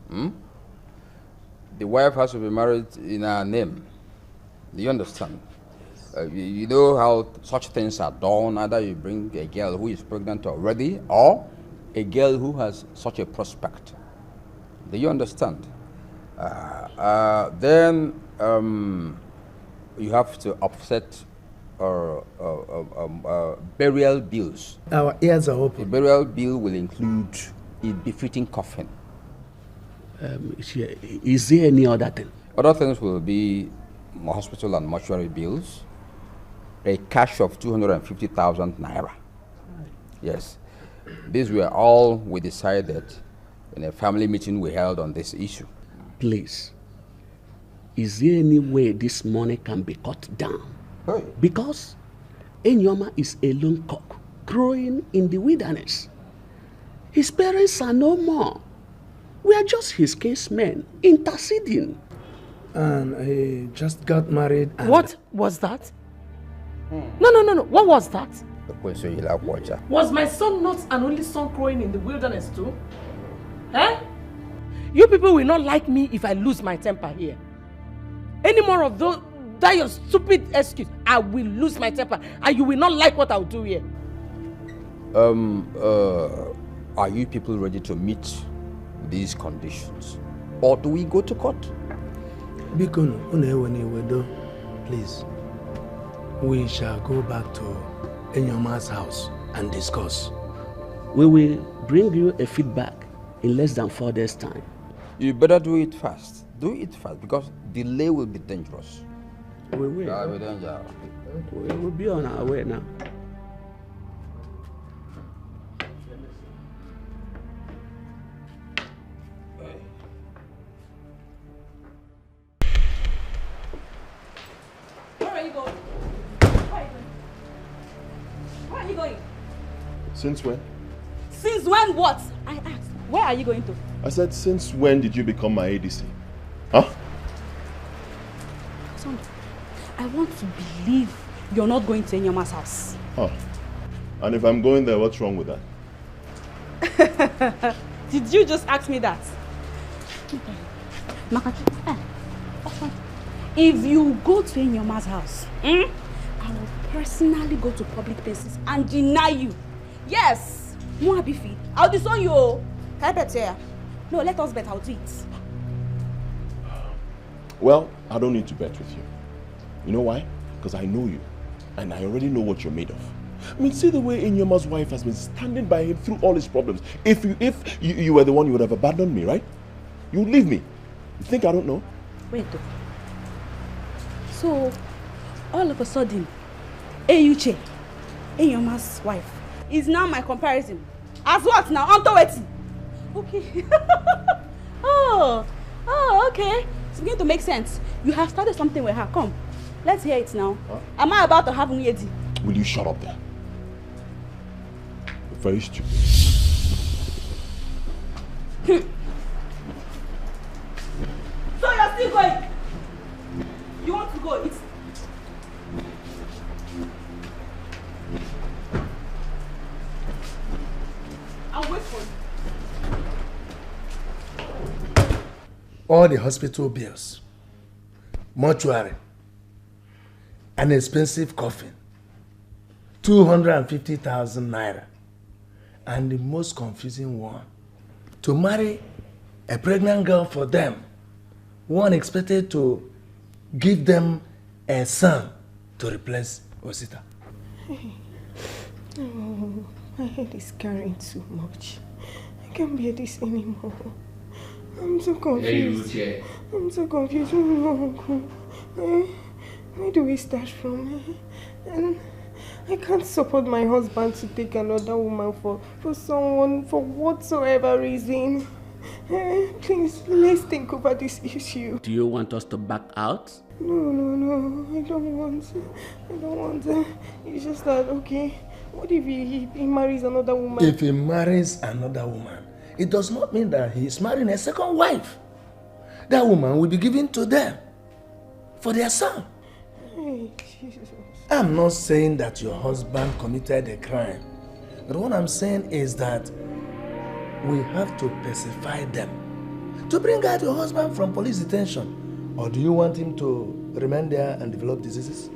S10: The wife has to be married in her name. Do you understand? You know how such things are done. Either you bring a girl who is pregnant already or a girl who has such a prospect. Do you understand? Then you have to offset burial bills.
S17: Our ears are open.
S10: The burial bill will include a befitting coffin.
S15: Is there any other thing?
S10: Other things will be hospital and mortuary bills, a cash of 250,000 naira. Yes. These were all we decided in a family meeting we held on this issue.
S15: Please, is there any way this money can be cut down?
S10: Hey.
S15: Because Enyoma is a lone cock growing in the wilderness. His parents are no more. We are just his kinsmen interceding.
S17: And he just got married. And
S8: What was that? No. What was that? Was my son not an only son growing in the wilderness too? You people will not like me if I lose my temper here. Any more of those, that your stupid excuse, I will lose my temper and you will not like what I'll do here.
S10: Are you people ready to meet these conditions? Or do we go to court?
S17: Please, we shall go back to Enyoma's house and discuss.
S15: We will bring you a feedback in less than 4 days' time.
S10: You better do it fast. Do it fast because delay will be dangerous.
S15: We will. We will be on our way now.
S4: Where are you going? Where are you going?
S2: Since when?
S4: Since when what? I asked. Where are you going to?
S2: I said, since when did you become my ADC? Huh?
S4: Son, I want to believe you're not going to Enyoma's house.
S2: Huh. And if I'm going there, what's wrong with that?
S4: Did you just ask me that? If you go to Enyoma's house, I will personally go to public places and deny you. Yes, Muabifi, I'll disown you. Can I bet here? No, let us bet, I'll do it.
S2: Well, I don't need to bet with you. You know why? Because I know you. And I already know what you're made of. I mean, see the way Enyoma's wife has been standing by him through all his problems. If you were the one, you would have abandoned me, right? You would leave me. You think I don't know?
S4: Wait though. So, all of a sudden, Eyuche, Enyoma's wife, is now my comparison. As what now? Onto it. Okay. Oh, okay. It's beginning to make sense. You have started something with her. Come, let's hear it now. Huh? Am I about to have Nguyedi?
S2: Will you shut up there? You're very stupid.
S4: So you're still going? You want to go? It's... I'll wait for you.
S17: All the hospital bills, mortuary, an expensive coffin, 250,000 naira, and the most confusing one, to marry a pregnant girl for them, one expected to give them a son to replace Osita.
S16: Oh, my head is carrying too much. I can't bear this anymore. I'm so confused.
S15: Hey,
S16: I'm so confused. Uncle. Where do we start from? And I can't support my husband to take another woman for someone, for whatsoever reason. Please, let's think over this issue.
S15: Do you want us to back out?
S16: No, I don't want to. It's just that, okay, what if he marries another woman?
S17: If he marries another woman, it does not mean that he is marrying a second wife. That woman will be given to them for their son.
S16: Hey, Jesus.
S17: I'm not saying that your husband committed a crime, but what I'm saying is that we have to pacify them to bring out your husband from police detention. Or do you want him to remain there and develop diseases?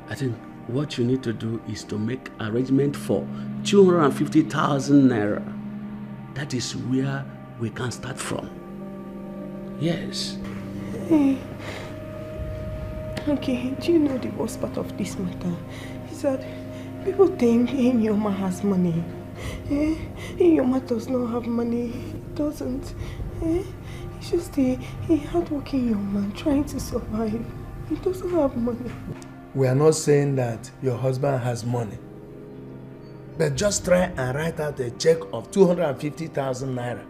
S15: I think what you need to do is to make arrangement for 250,000 naira. That is where we can start from. Yes.
S16: Hey. Okay, do you know the worst part of this matter? Is that people think Inyoma has money. Inyoma does not have money. He doesn't. He's just a hard-working young man trying to survive. He doesn't have money.
S17: We are not saying that your husband has money. But just try and write out a check of 250,000 naira.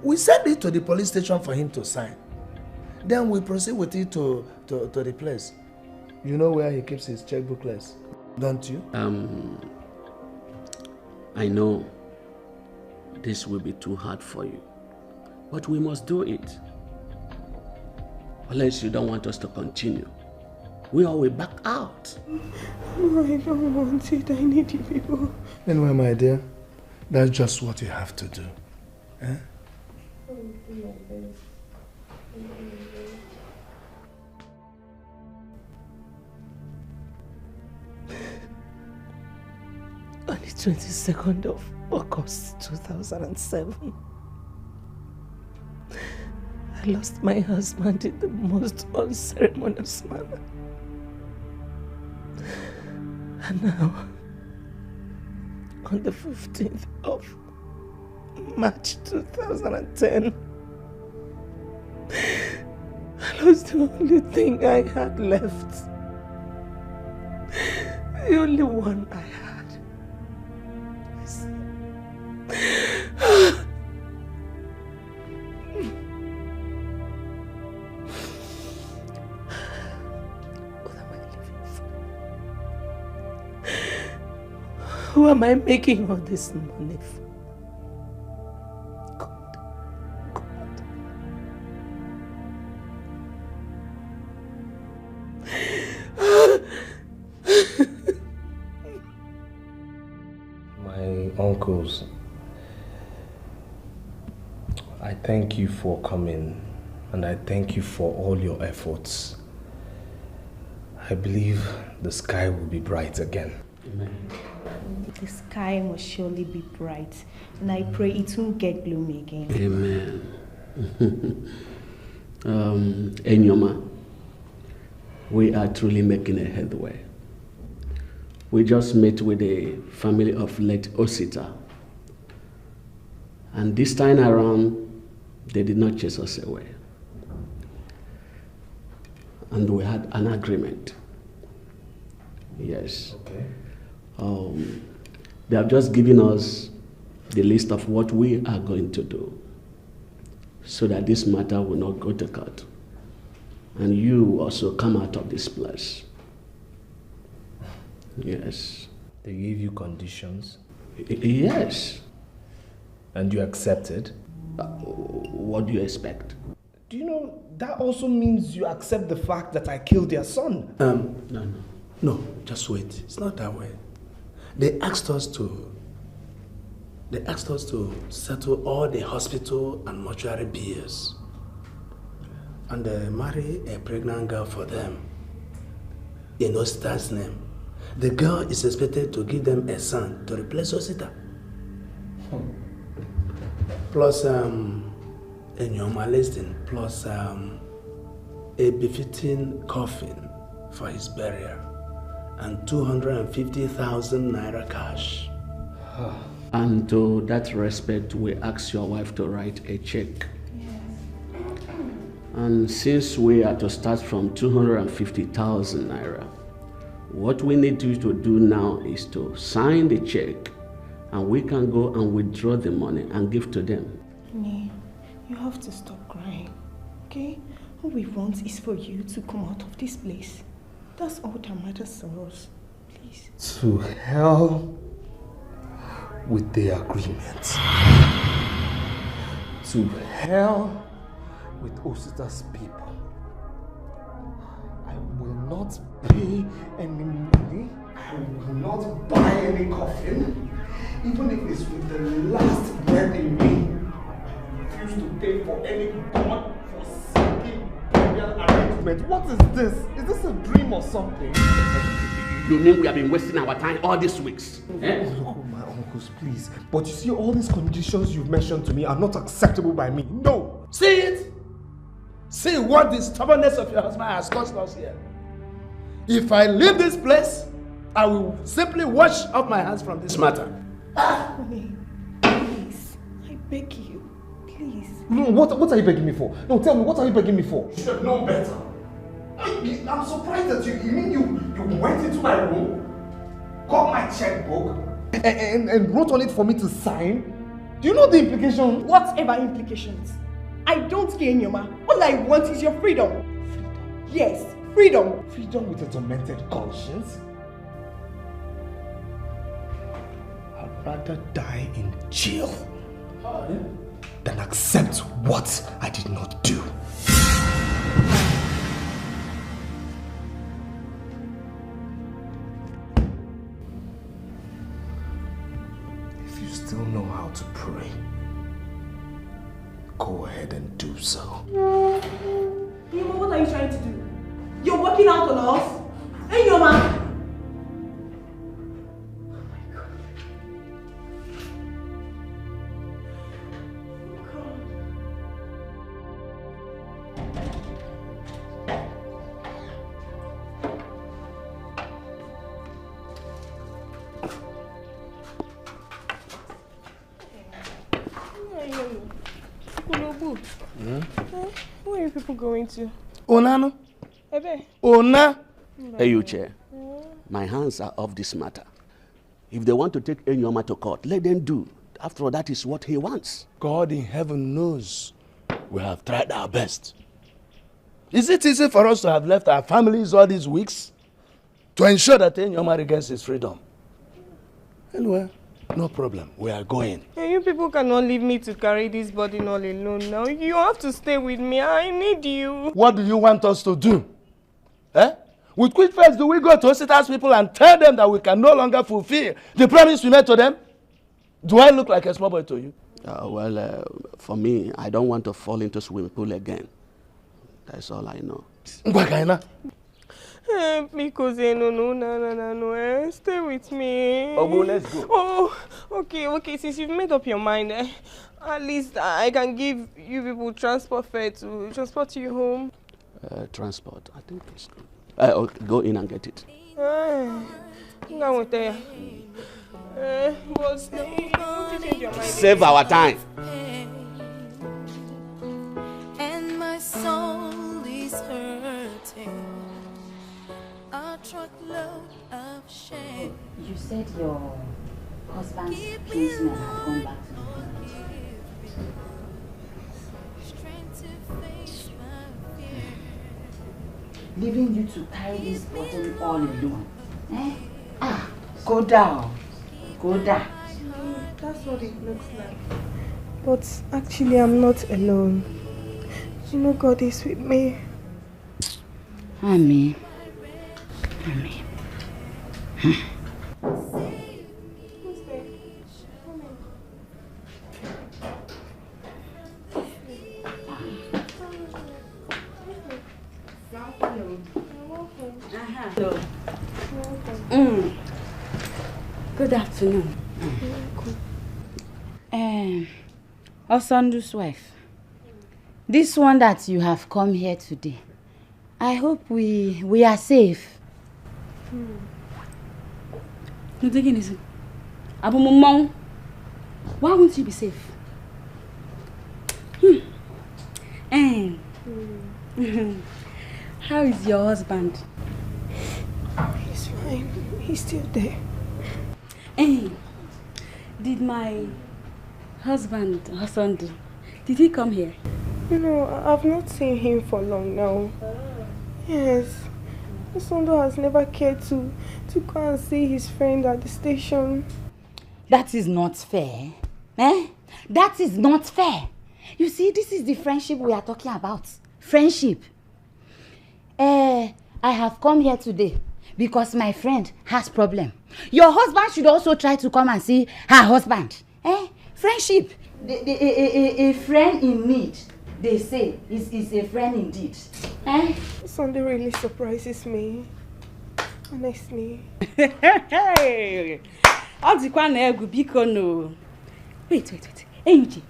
S17: We send it to the police station for him to sign. Then we proceed with it to the place. You know where he keeps his checkbooklets, don't you?
S15: I know this will be too hard for you, but we must do it. Unless you don't want us to continue, we all will back out.
S16: No, I don't want it. I need you people.
S17: Anyway, my dear, that's just what you have to do. Eh?
S8: On the 22nd of August 2007, I lost my husband in the most unceremonious manner. And now, on the 15th of March 2010, I lost the only thing I had left. The only one I had. Who am I making all this money for?
S3: My uncles, I thank you for coming, and I thank you for all your efforts. I believe the sky will be bright again.
S15: Amen.
S19: The sky must surely be bright, and I pray it won't get gloomy again.
S15: Amen. Enyoma, we are truly making a headway. We just met with the family of late Osita, and this time around, they did not chase us away. And we had an agreement. Yes. Okay. They have just given us the list of what we are going to do so that this matter will not go to court. And you also come out of this place. Yes.
S3: They gave you conditions?
S15: Yes.
S3: And you accepted?
S15: What do you expect?
S1: Do you know, that also means you accept the fact that I killed their son.
S17: No, just wait. It's not that way. They asked us to settle all the hospital and mortuary bills. And marry a pregnant girl for them in Osita's name. The girl is expected to give them a son to replace Osita. Plus Enyoma listing, plus a befitting coffin for his burial and 250,000 naira cash.
S15: And to that respect, we ask your wife to write a check. And since we are to start from 250,000 naira, what we need you to do now is to sign the check, and we can go and withdraw the money and give to them.
S16: Nee, you have to stop crying, okay? All we want is for you to come out of this place. That's all that matters to us. Please.
S1: To hell with the agreement. To hell with Osita's people. I will not pay any money. I will not buy any coffin. Even if it's with the last breath in me. I refuse to pay for any God forsaken burial arrangement. What is this? Is this a dream or something?
S15: You mean we have been wasting our time all these weeks?
S1: Look, my uncles, please. But you see, all these conditions you've mentioned to me are not acceptable by me. No!
S17: See it? See what the stubbornness of your husband has caused us here. If I leave this place, I will simply wash off my hands from this matter.
S16: Honey, please, I beg you, please.
S1: No, what are you begging me for? No, tell me, what are you begging me for? You should know better. I'm surprised that you went into my room, got my checkbook, and wrote on it for me to sign. Do you know the implications?
S16: Whatever implications. I don't care, Nyoma. All I want is your freedom. Freedom? Yes, freedom.
S1: Freedom with a tormented conscience? I'd rather die in jail than accept what I did not do. If you still know how to pray, go ahead and do so.
S16: Nyoma, what are you trying to do? You're working out on us? Hey, Nyoma! Where are you people going to?
S15: Onano?
S16: Ebe?
S15: Ona? Edochie, my hands are off this matter. If they want to take Enyoma to court, let them do. After all, that is what he wants.
S17: God in heaven knows we have tried our best. Is it easy for us to have left our families all these weeks to ensure that Enyoma regains his freedom? Anyway, no problem. We are going.
S16: Hey, you people cannot leave me to carry this burden all alone now. You have to stay with me. I need you.
S17: What do you want us to do? With quick face, do we go to Osita's people and tell them that we can no longer fulfill the promise we made to them? Do I look like a small boy to you?
S15: For me, I don't want to fall into swimming pool again. That's all I know.
S16: Because no. Stay with me.
S15: Oh, well, let's go.
S16: Oh, okay. Since you've made up your mind, at least I can give you people transport fare to transport you home.
S15: Transport, I think it's good. I'll go in and get it. Save our time.
S18: And my soul is hurting. A truckload of shame.
S12: You said your husband's kinsmen have gone back to the village. Leaving you to carry this burden all alone. Go down.
S16: That's what it looks like. But actually, I'm not alone. You know, God is with me.
S12: Amen. Good afternoon. Osondu's wife. This one that you have come here today, I hope we are safe.
S4: No, take it easy. Abu Mumong, why won't you be safe? How is your husband?
S16: He's fine. He's still there.
S4: Did my husband, did he come here?
S16: I've not seen him for long now. Yes. Osondo has never cared to go and see his friend at the station.
S12: That is not fair. Eh? That is not fair. You see, this is the friendship we are talking about. Friendship. I have come here today because my friend has problem. Your husband should also try to come and see her husband. Friendship. A friend in need, they say, is a friend indeed.
S16: Sunday really surprises me. Honestly.
S4: Wait. Hey, Uche,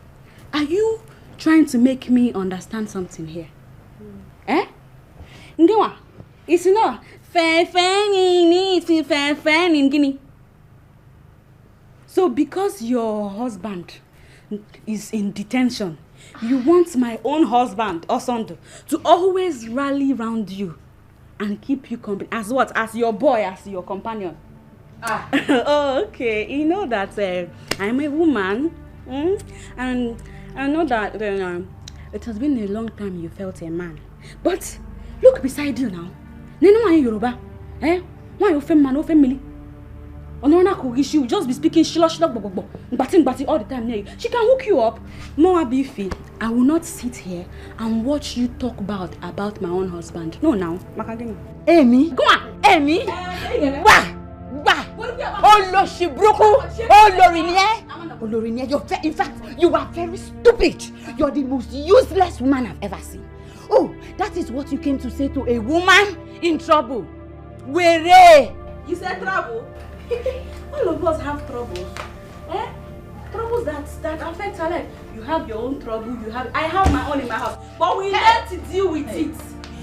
S4: are you trying to make me understand something here? Ngewa, it's not so because your husband is in detention, you want my own husband, Osondo, to always rally around you and keep you company. As what? As your boy, as your companion. Oh, okay. You know that I'm a woman, and I know that it has been a long time you felt a man. But look beside you now. Nene wa Yoruba, why you fem man, family? She will just be speaking batting all the time near you. She can hook you up. More beefy. I will not sit here and watch you talk about my own husband. No, now.
S12: Amy? Go on, Amy! Bah! Oh, Loshibruku! Oh, Lorinia! In fact, you are very stupid. You're the most useless woman I've ever seen. Oh, that is what you came to say to a woman in trouble. Where?
S4: You said trouble? All of us have troubles. Troubles that affect our life. You have your own trouble, I have my own in my house. But we learn to deal with it.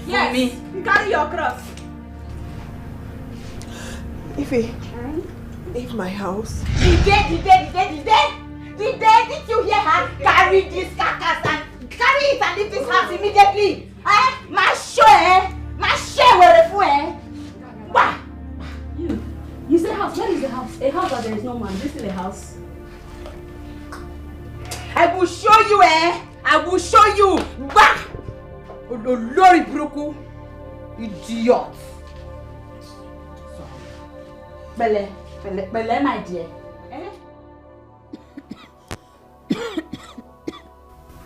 S4: Yes. Me. Carry your cross.
S16: Leave my house.
S12: Did you hear her? Carry this carcass and carry it and leave this house immediately. My share where the Wah!
S4: You say house. Where is the house? A house that there is no man. This is a house.
S12: I will show you, I will show you. Bah! Lori Bruku. Idiot. Bele, my dear.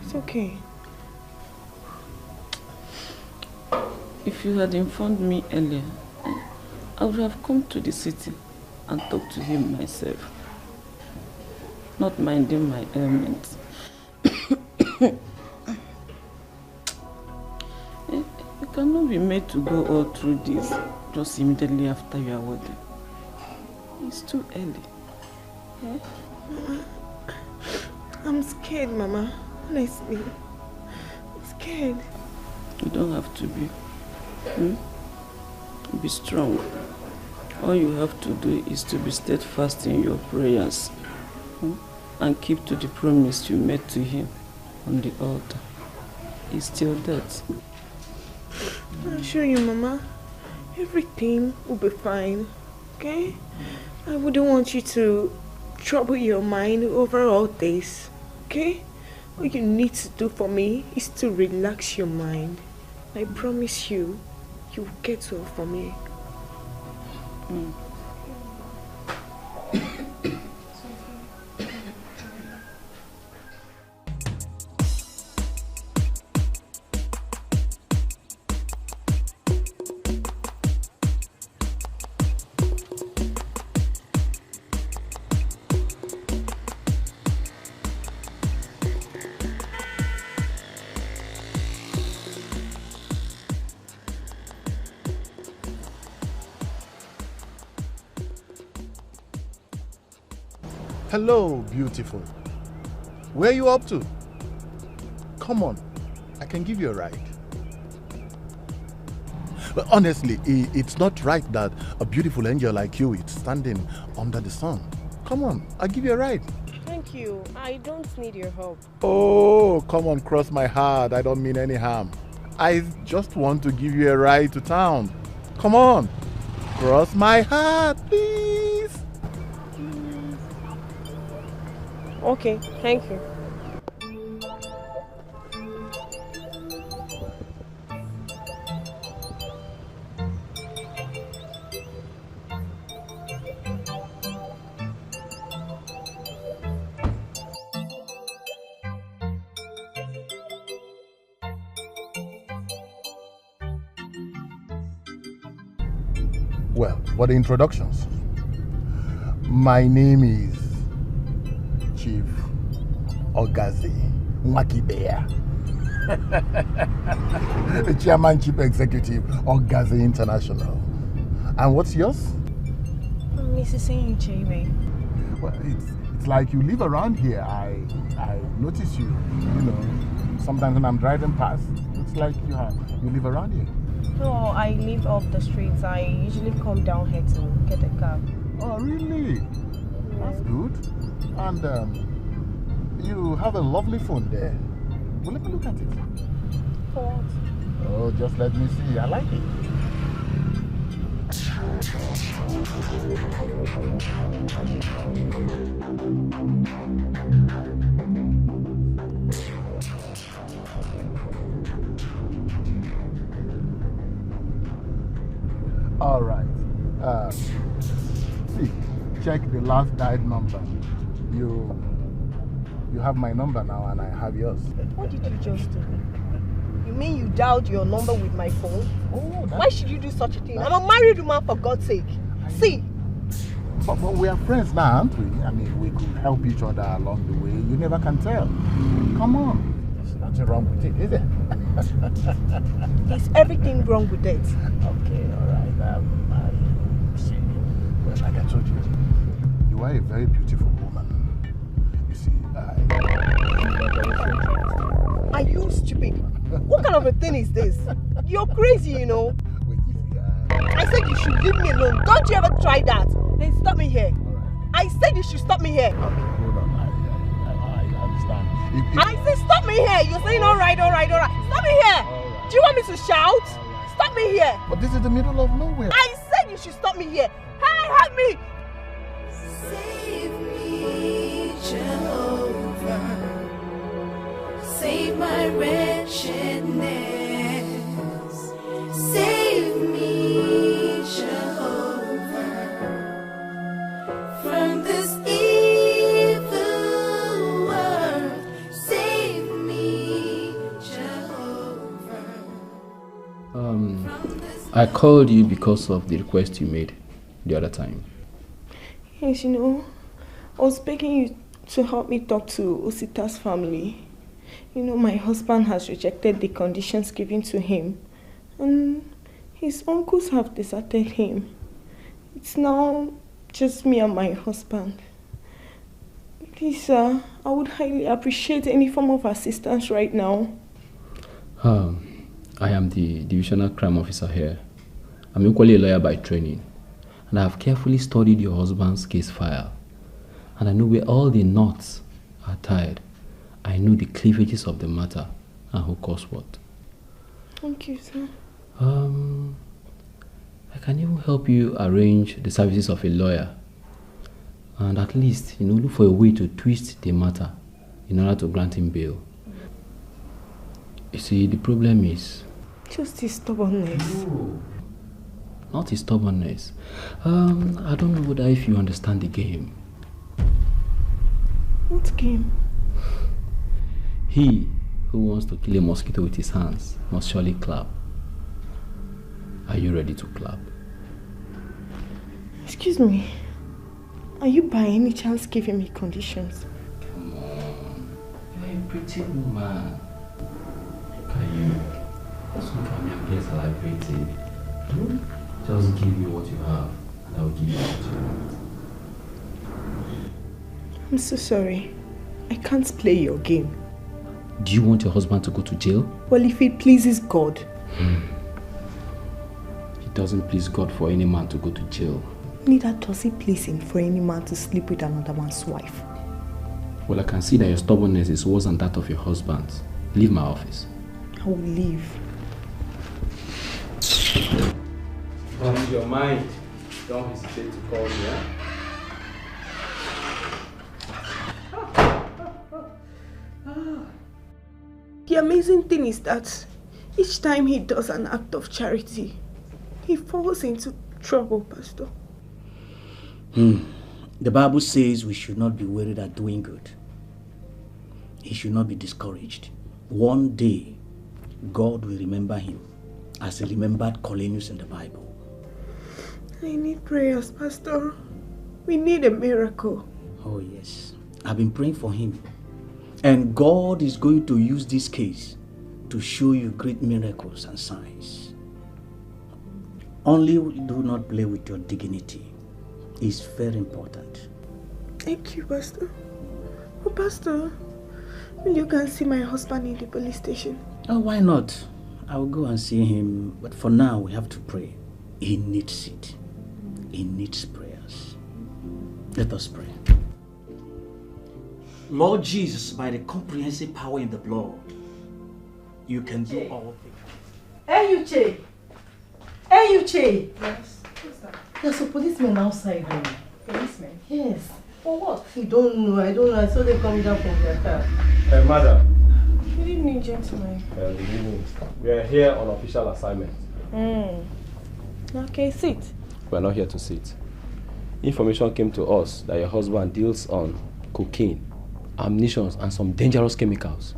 S16: It's okay.
S20: If you had informed me earlier, I would have come to the city and talked to him myself, not minding my ailments. You cannot be made to go all through this just immediately after your wedding. It's too early.
S16: I'm scared, Mama. Honestly. I'm scared.
S20: You don't have to be. Be strong. All you have to do is to be steadfast in your prayers and keep to the promise you made to him on the altar. He's still dead.
S16: I assure you, Mama, everything will be fine, okay? I wouldn't want you to trouble your mind over all this, okay? All you need to do for me is to relax your mind. I promise you, you will get well for me.
S13: Hello, beautiful. Where are you up to? Come on, I can give you a ride. But honestly, it's not right that a beautiful angel like you is standing under the sun. Come on, I'll give you a ride.
S16: Thank you. I don't need your help.
S13: Oh, come on, cross my heart. I don't mean any harm. I just want to give you a ride to town. Come on, cross my heart, please.
S16: Okay, thank you.
S13: Well, for the introductions, my name is Chief Ngozi Nwakibea, the Chairman Chief Executive Ngozi International. And what's yours?
S16: Mrs. Edochie.
S13: Well, it's like you live around here. I notice you, sometimes when I'm driving past, it's like you live around here.
S16: No, I live off the streets. I usually come down here to get a cab.
S13: Oh, really? Yeah. That's good. And you have a lovely phone there. Well, let me look at it.
S16: For what?
S13: Oh, just let me see. I like it. All right. See, check the last dialed number. You have my number now, and I have yours.
S16: What did you just do? You mean you dialed your number with my phone?
S13: Oh,
S16: why should you do such a thing? I'm a married woman, for God's sake. See.
S13: But we are friends now, aren't we? I mean, we could help each other along the way. You never can tell. Come on. There's nothing wrong with it, is there?
S16: Is everything wrong with it?
S13: Okay, all right. See, well, like I told you, you are a very beautiful woman. You see,
S16: Are you stupid? What kind of a thing is this? You're crazy, you know. I said you should leave me alone. Don't you ever try that. Then stop me here. I said you should stop me here.
S13: Okay, hold on. I understand.
S16: I said stop me here. You're saying all right. Stop me here. Do you want me to shout? Stop me here.
S13: But this is the middle of nowhere.
S16: I said you should stop me here. Hey, help me.
S18: Save me, Jehovah. Save my wretchedness. Save me, Jehovah, from this evil world. Save me, Jehovah.
S11: I called you because of the request you made the other time.
S16: Yes, I was begging you to help me talk to Osita's family. My husband has rejected the conditions given to him, and his uncles have deserted him. It's now just me and my husband. Please, sir, I would highly appreciate any form of assistance right now.
S11: I am the divisional crime officer here. I'm equally a lawyer by training, and I have carefully studied your husband's case file, and I know where all the knots are tied. I know the cleavages of the matter and who caused what.
S16: Thank you, sir.
S11: I can even help you arrange the services of a lawyer, and at least, look for a way to twist the matter in order to grant him bail. You see, the problem is...
S16: just his stubbornness.
S11: No, not his stubbornness. I don't know whether if you understand the game.
S16: What game?
S11: He who wants to kill a mosquito with his hands must surely clap. Are you ready to clap?
S16: Excuse me. Are you by any chance giving me conditions?
S11: Come on. You're a pretty woman. Look at you. Just look at me and get celebrated. Just give me what you have, and I will give you what you want.
S16: I'm so sorry. I can't play your game.
S11: Do you want your husband to go to jail?
S16: Well, if it pleases God.
S11: doesn't please God for any man to go to jail.
S19: Neither does it please him for any man to sleep with another man's wife.
S11: Well, I can see that your stubbornness is worse than that of your husband. Leave my office.
S19: I will leave.
S11: Change your mind. Don't hesitate to call me,
S16: The amazing thing is that each time he does an act of charity, he falls into trouble, Pastor.
S21: The Bible says we should not be worried at doing good. He should not be discouraged. One day, God will remember him as he remembered Cornelius in the Bible.
S16: I need prayers, Pastor. We need a miracle.
S21: Oh yes, I've been praying for him. And God is going to use this case to show you great miracles and signs. Only do not play with your dignity. It's very important.
S16: Thank you, Pastor. Oh, Pastor, will you go and see my husband in the police station?
S21: Oh, why not? I will go and see him, but for now we have to pray. He needs it. He needs prayers. Let us pray. Lord Jesus, by the comprehensive power in the blood, you can do all things.
S8: Edochie! Edochie!
S19: Yes, what's that?
S8: There's a policeman outside.
S19: Policeman?
S8: Yes.
S19: For what?
S8: I don't know. I saw them coming down from their car.
S6: Hey, madam.
S16: Good evening, gentlemen.
S6: Good evening. We are here on official assignment.
S16: Okay, sit.
S11: We are not here to sit. Information came to us that your husband deals on cocaine, ammunition, and some dangerous chemicals.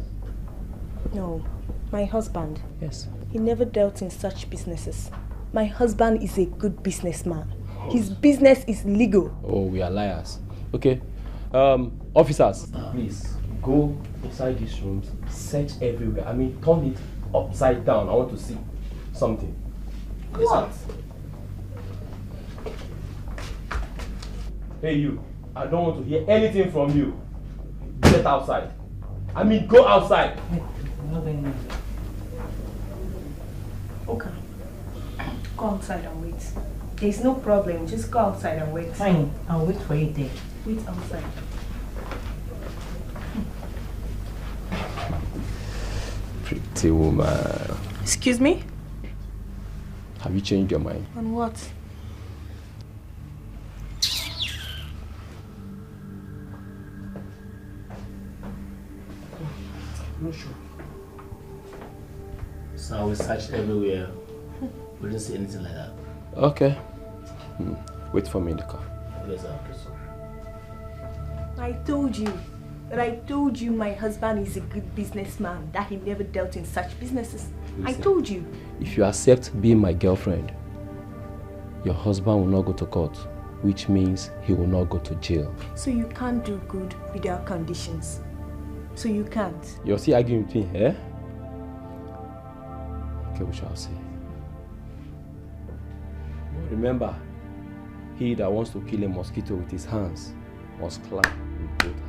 S19: No, my husband.
S11: Yes.
S19: He never dealt in such businesses. My husband is a good businessman. His business is legal.
S11: Oh, we are liars. Okay. Officers, please go inside these rooms, search everywhere. I mean, turn it upside down. I want to see something.
S19: What?
S6: Hey, you. I don't want to hear anything from you. Get outside. I mean, go outside.
S19: Okay. Go outside and wait. There's no problem. Just go outside and wait.
S8: Fine. I'll wait for you there.
S19: Wait outside.
S11: Pretty woman.
S19: Excuse me?
S11: Have you changed your mind?
S19: On what?
S7: I'm not sure. So we searched everywhere. We didn't see anything like that.
S11: Okay. Wait for me in the car.
S7: Yes, sir.
S19: I told you my husband is a good businessman, that he never dealt in such businesses.
S11: Listen,
S19: I told you.
S11: If you accept being my girlfriend, your husband will not go to court, which means he will not go to jail.
S19: So you can't do good without conditions. So you can't.
S11: You're still arguing with me, eh? Okay, we shall see. But remember, he that wants to kill a mosquito with his hands must climb with both hands.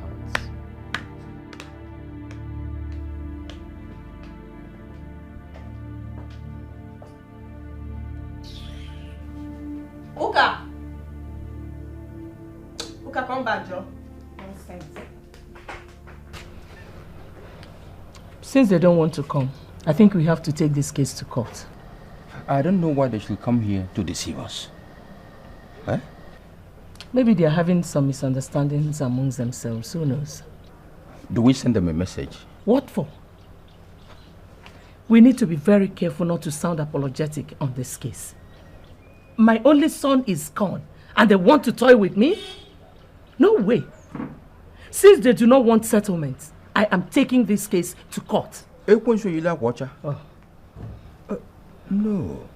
S8: Uka, come back, Joe. Nonsense. Since they don't want to come, I think we have to take this case to court.
S10: I don't know why they should come here to deceive us. Eh?
S8: Maybe they are having some misunderstandings amongst themselves. Who knows?
S10: Do we send them a message?
S8: What for? We need to be very careful not to sound apologetic on this case. My only son is gone, and they want to toy with me? No way. Since they do not want settlement, I am taking this case to court.
S10: Oh. No.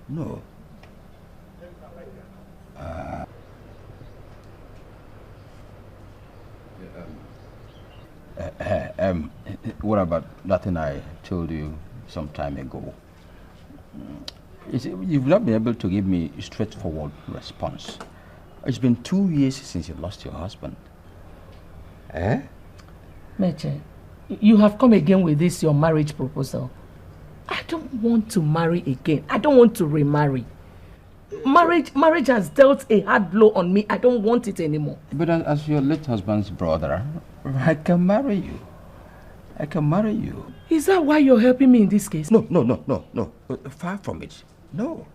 S10: No. What about that thing I told you some time ago? You've not been able to give me a straightforward response. It's been 2 years since you lost your husband. Eh?
S8: Meche, you have come again with this, your marriage proposal. I don't want to marry again. I don't want to remarry. Marriage has dealt a hard blow on me. I don't want it anymore.
S10: But as your late husband's brother, I can marry you. I can marry you.
S8: Is that why you're helping me in this case?
S10: No. Far from it. No.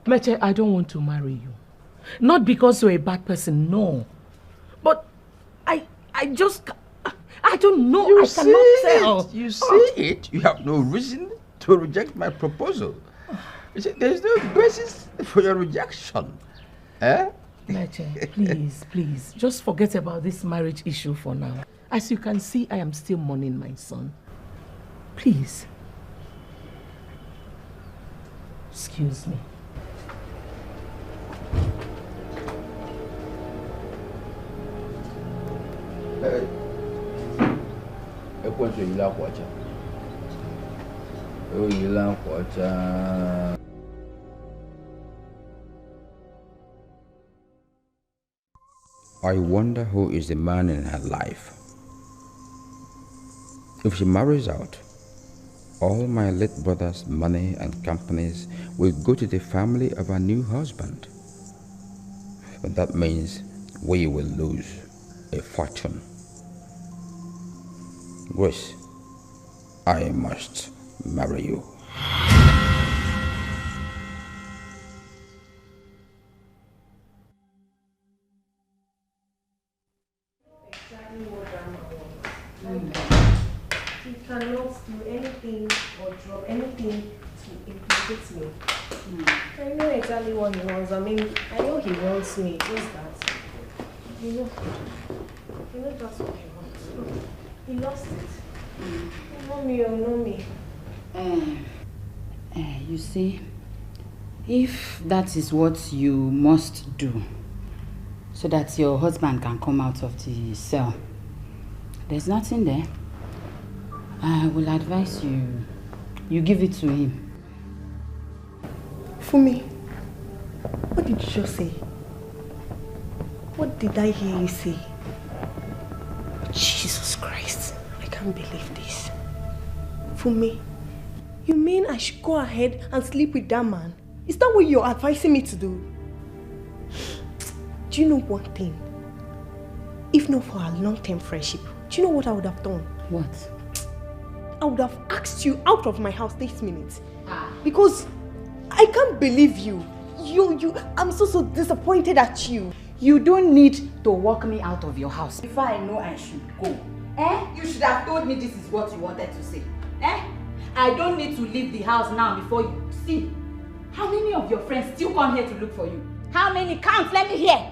S8: Meche, I don't want to marry you. Not because you're a bad person, no. But I don't know.
S10: You
S8: I cannot tell.
S10: You see it. You have no reason to reject my proposal. You see, there's no basis for your rejection. Eh?
S8: Meche, please, just forget about this marriage issue for now. As you can see, I am still mourning my son. Please. Excuse me.
S10: I wonder who is the man in her life. If she marries out, all my late brother's money and companies will go to the family of her new husband. But that means we will lose a fortune. Grace, I must marry you.
S19: He cannot do anything or drop anything to implicate me. I know exactly what he wants. I mean, I know he wants me. Just that. You know that's what he wants. He lost it. No me.
S12: You see, if that is what you must do, so that your husband can come out of the cell, there's nothing there. I will advise you give it to him.
S16: Fumi, what did you just say? What did I hear you say? Jesus Christ, I can't believe this. Fumi, you mean I should go ahead and sleep with that man? Is that what you're advising me to do? Do you know one thing? If not for our long-term friendship, do you know what I would have done?
S12: What?
S16: I would have asked you out of my house this minute. Because I can't believe you. I'm so disappointed at you.
S12: You don't need to walk me out of your house before I know I should go. You should have told me this is what you wanted to say. I don't need to leave the house now before you see. How many of your friends still come here to look for you? How many? Count, let me hear.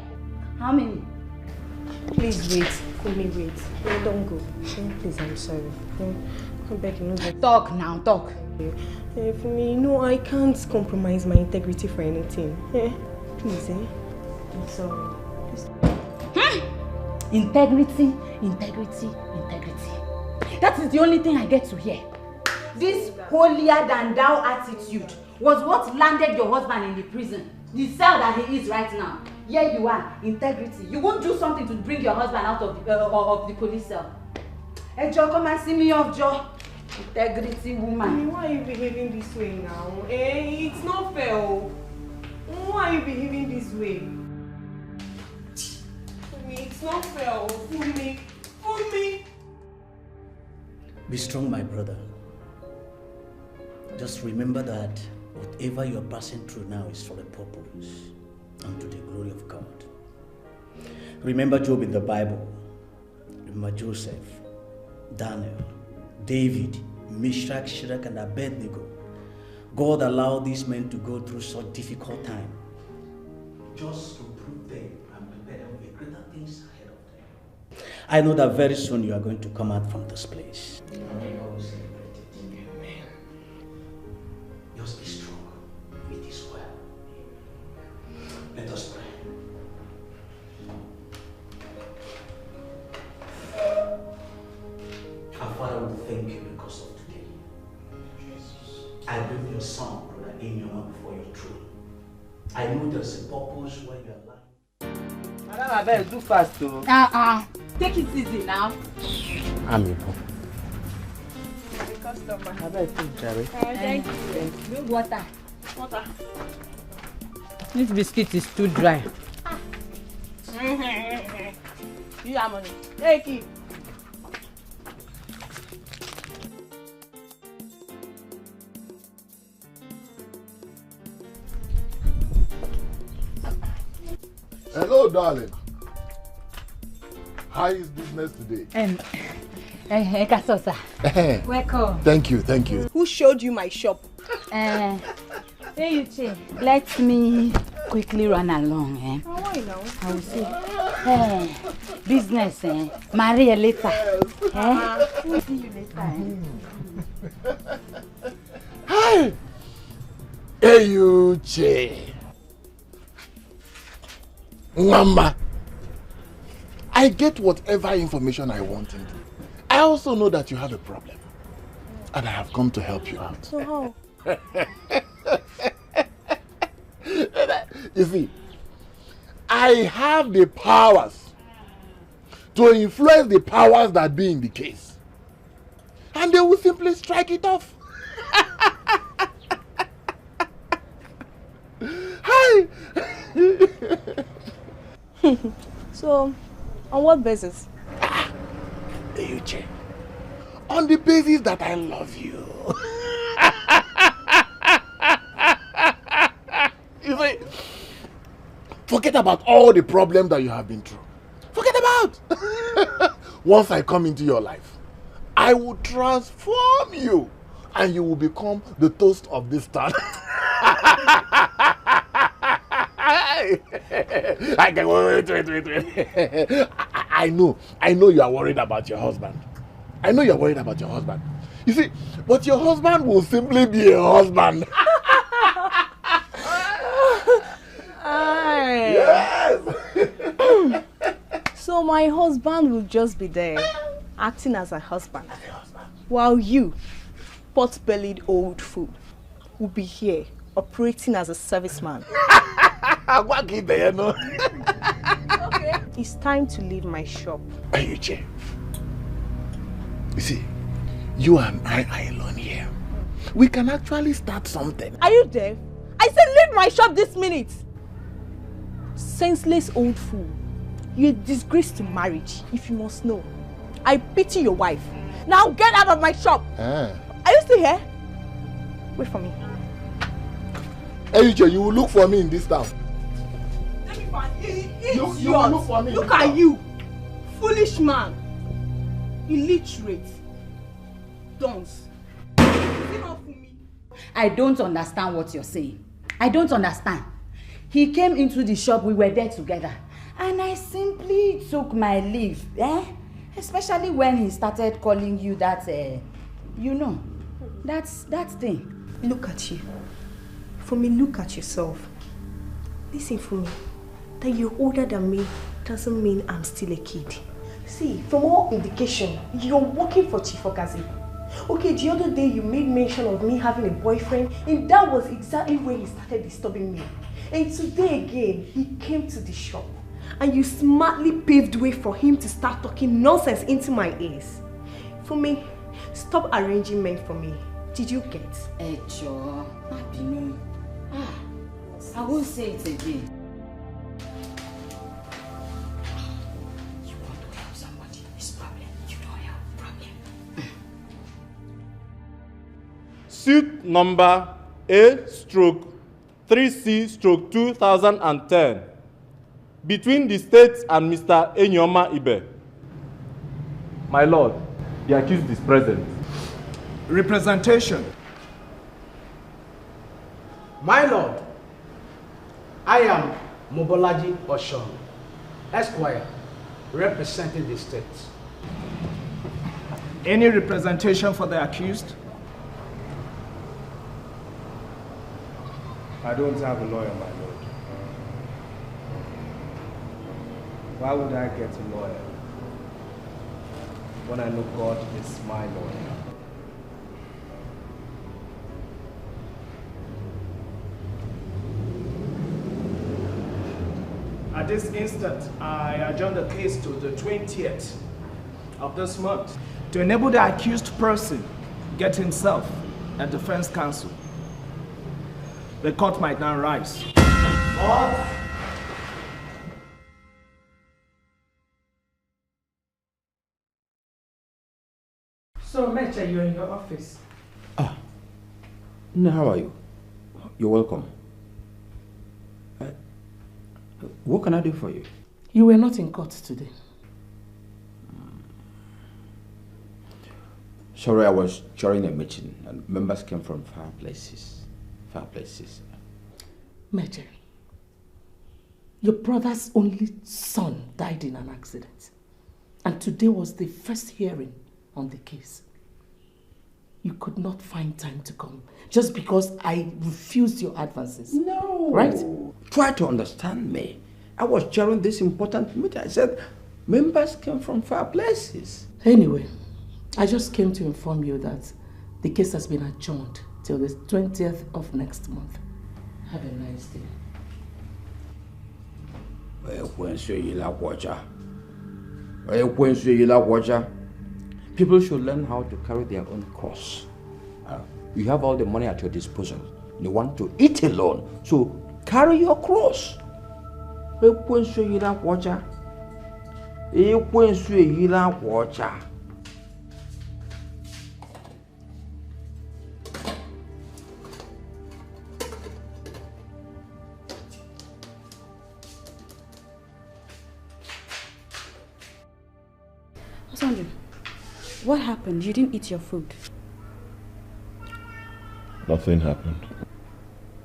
S12: How many?
S16: Please wait. Fumi, wait. No, don't go. Please, I'm sorry. I beg you, no.
S12: Talk now, talk.
S16: Fumi, no, I can't compromise my integrity for anything. Please, I'm sorry. Please.
S12: Integrity. That is the only thing I get to hear. This holier than thou attitude was what landed your husband in the prison. The cell that he is right now. Here you are, integrity. You won't do something to bring your husband out of the police cell. Hey, Joe, come and see me off, Joe. Integrity woman.
S19: I mean, why are you behaving this way now? It's not fair. Why are you behaving this way? It's not fair. Fumi.
S21: Be strong, my brother. Just remember that whatever you are passing through now is for a purpose and to the glory of God. Remember Job in the Bible. Remember Joseph, Daniel, David, Meshach, Shadrach, and Abednego. God allowed these men to go through such difficult time just to prove them and prepare them with greater things ahead of them. I know that very soon you are going to come out from this place. Just be strong. It is well. Let us pray. Our Father, we thank you because of today. I bring your son, brother Ini Edo, before your throne. I know there's a purpose where you are lying. Madam, I better do fast though.
S12: Take it easy now.
S21: I'm Ibo.
S19: customer.
S8: How about you, Jerry?
S19: Thank you.
S12: Bring water.
S19: Water.
S8: This biscuit is too dry.
S19: You have money. Take it.
S13: Hello, darling. How is business today?
S12: Welcome.
S13: Thank you, thank you.
S19: Who showed you my shop?
S12: Let me quickly run along.
S19: Why now?
S12: I will see. Business, marry later. We'll see you later.
S13: Hi! Edochie. Mama, I get whatever information I want into. I also know that you have a problem. And I have come to help you out.
S19: So how?
S13: You see, I have the powers to influence the powers that be in the case. And they will simply strike it off. Hi!
S19: So, on what basis?
S13: Edochie, on the basis that I love you. You see, forget about all the problems that you have been through. Forget about. Once I come into your life, I will transform you and you will become the toast of this town. I can wait. I know you are worried about your husband. I know you are worried about your husband. You see, but your husband will simply be a husband. Yes.
S19: So my husband will just be there, acting as a husband, while you, pot-bellied old fool, will be here, operating as a serviceman.
S13: Okay.
S19: It's time to leave my shop.
S13: Edochie, you see, you and I are alone here. We can actually start something.
S19: Are you deaf? I said leave my shop this minute. Senseless old fool. You're a disgrace to marriage, if you must know. I pity your wife. Now get out of my shop. Are you still here? Wait for me.
S13: Edochie, you will look for me in this town.
S19: You will look for me. Look at you. Foolish man. Illiterate. Dunce.
S12: I don't understand what you're saying. I don't understand. He came into the shop, we were there together. And I simply took my leave. Especially when he started calling you that, you know, that thing.
S19: Look at you. For me, look at yourself. Listen for me. That you're older than me doesn't mean I'm still a kid. See, from all indication, you're working for Chief Okazi. Okay, the other day you made mention of me having a boyfriend, and that was exactly when he started disturbing me. And today again, he came to the shop, and you smartly paved way for him to start talking nonsense into my ears. For me, stop arranging men for me. Did you get?
S12: Ejo, I won't say it again. You want to help somebody, it's problem. You don't have problem.
S5: Suit number A/3C/2010 between the state and Mr. Enyoma Ibe. My lord, the accused is present.
S3: Representation. My lord, I am Mobolaji Oshon, Esquire, representing the state. Any representation for the accused?
S1: I don't have a lawyer, my lord. Why would I get a lawyer when I know God is my lawyer?
S3: At this instant, I adjourn the case to the 20th of this month to enable the accused person
S1: get himself a defense counsel. The court might now rise.
S8: So, Mecha, you're in your office.
S10: No, how are you? You're welcome. What can I do for you?
S8: You were not in court today.
S10: Sorry, I was chairing a meeting and members came from far places. Far places.
S8: Mecha, your brother's only son died in an accident. And today was the first hearing on the case. You could not find time to come just because I refused your advances.
S10: No.
S8: Right?
S10: Try to understand me. I was chairing this important meeting. I said members came from far places.
S8: Anyway, I just came to inform you that the case has been adjourned till the 20th of next month. Have a nice day.
S10: People should learn how to carry their own cross. You have all the money at your disposal. You want to eat alone, so carry your cross.
S4: Osandru, what happened? You didn't eat your food.
S2: Nothing happened.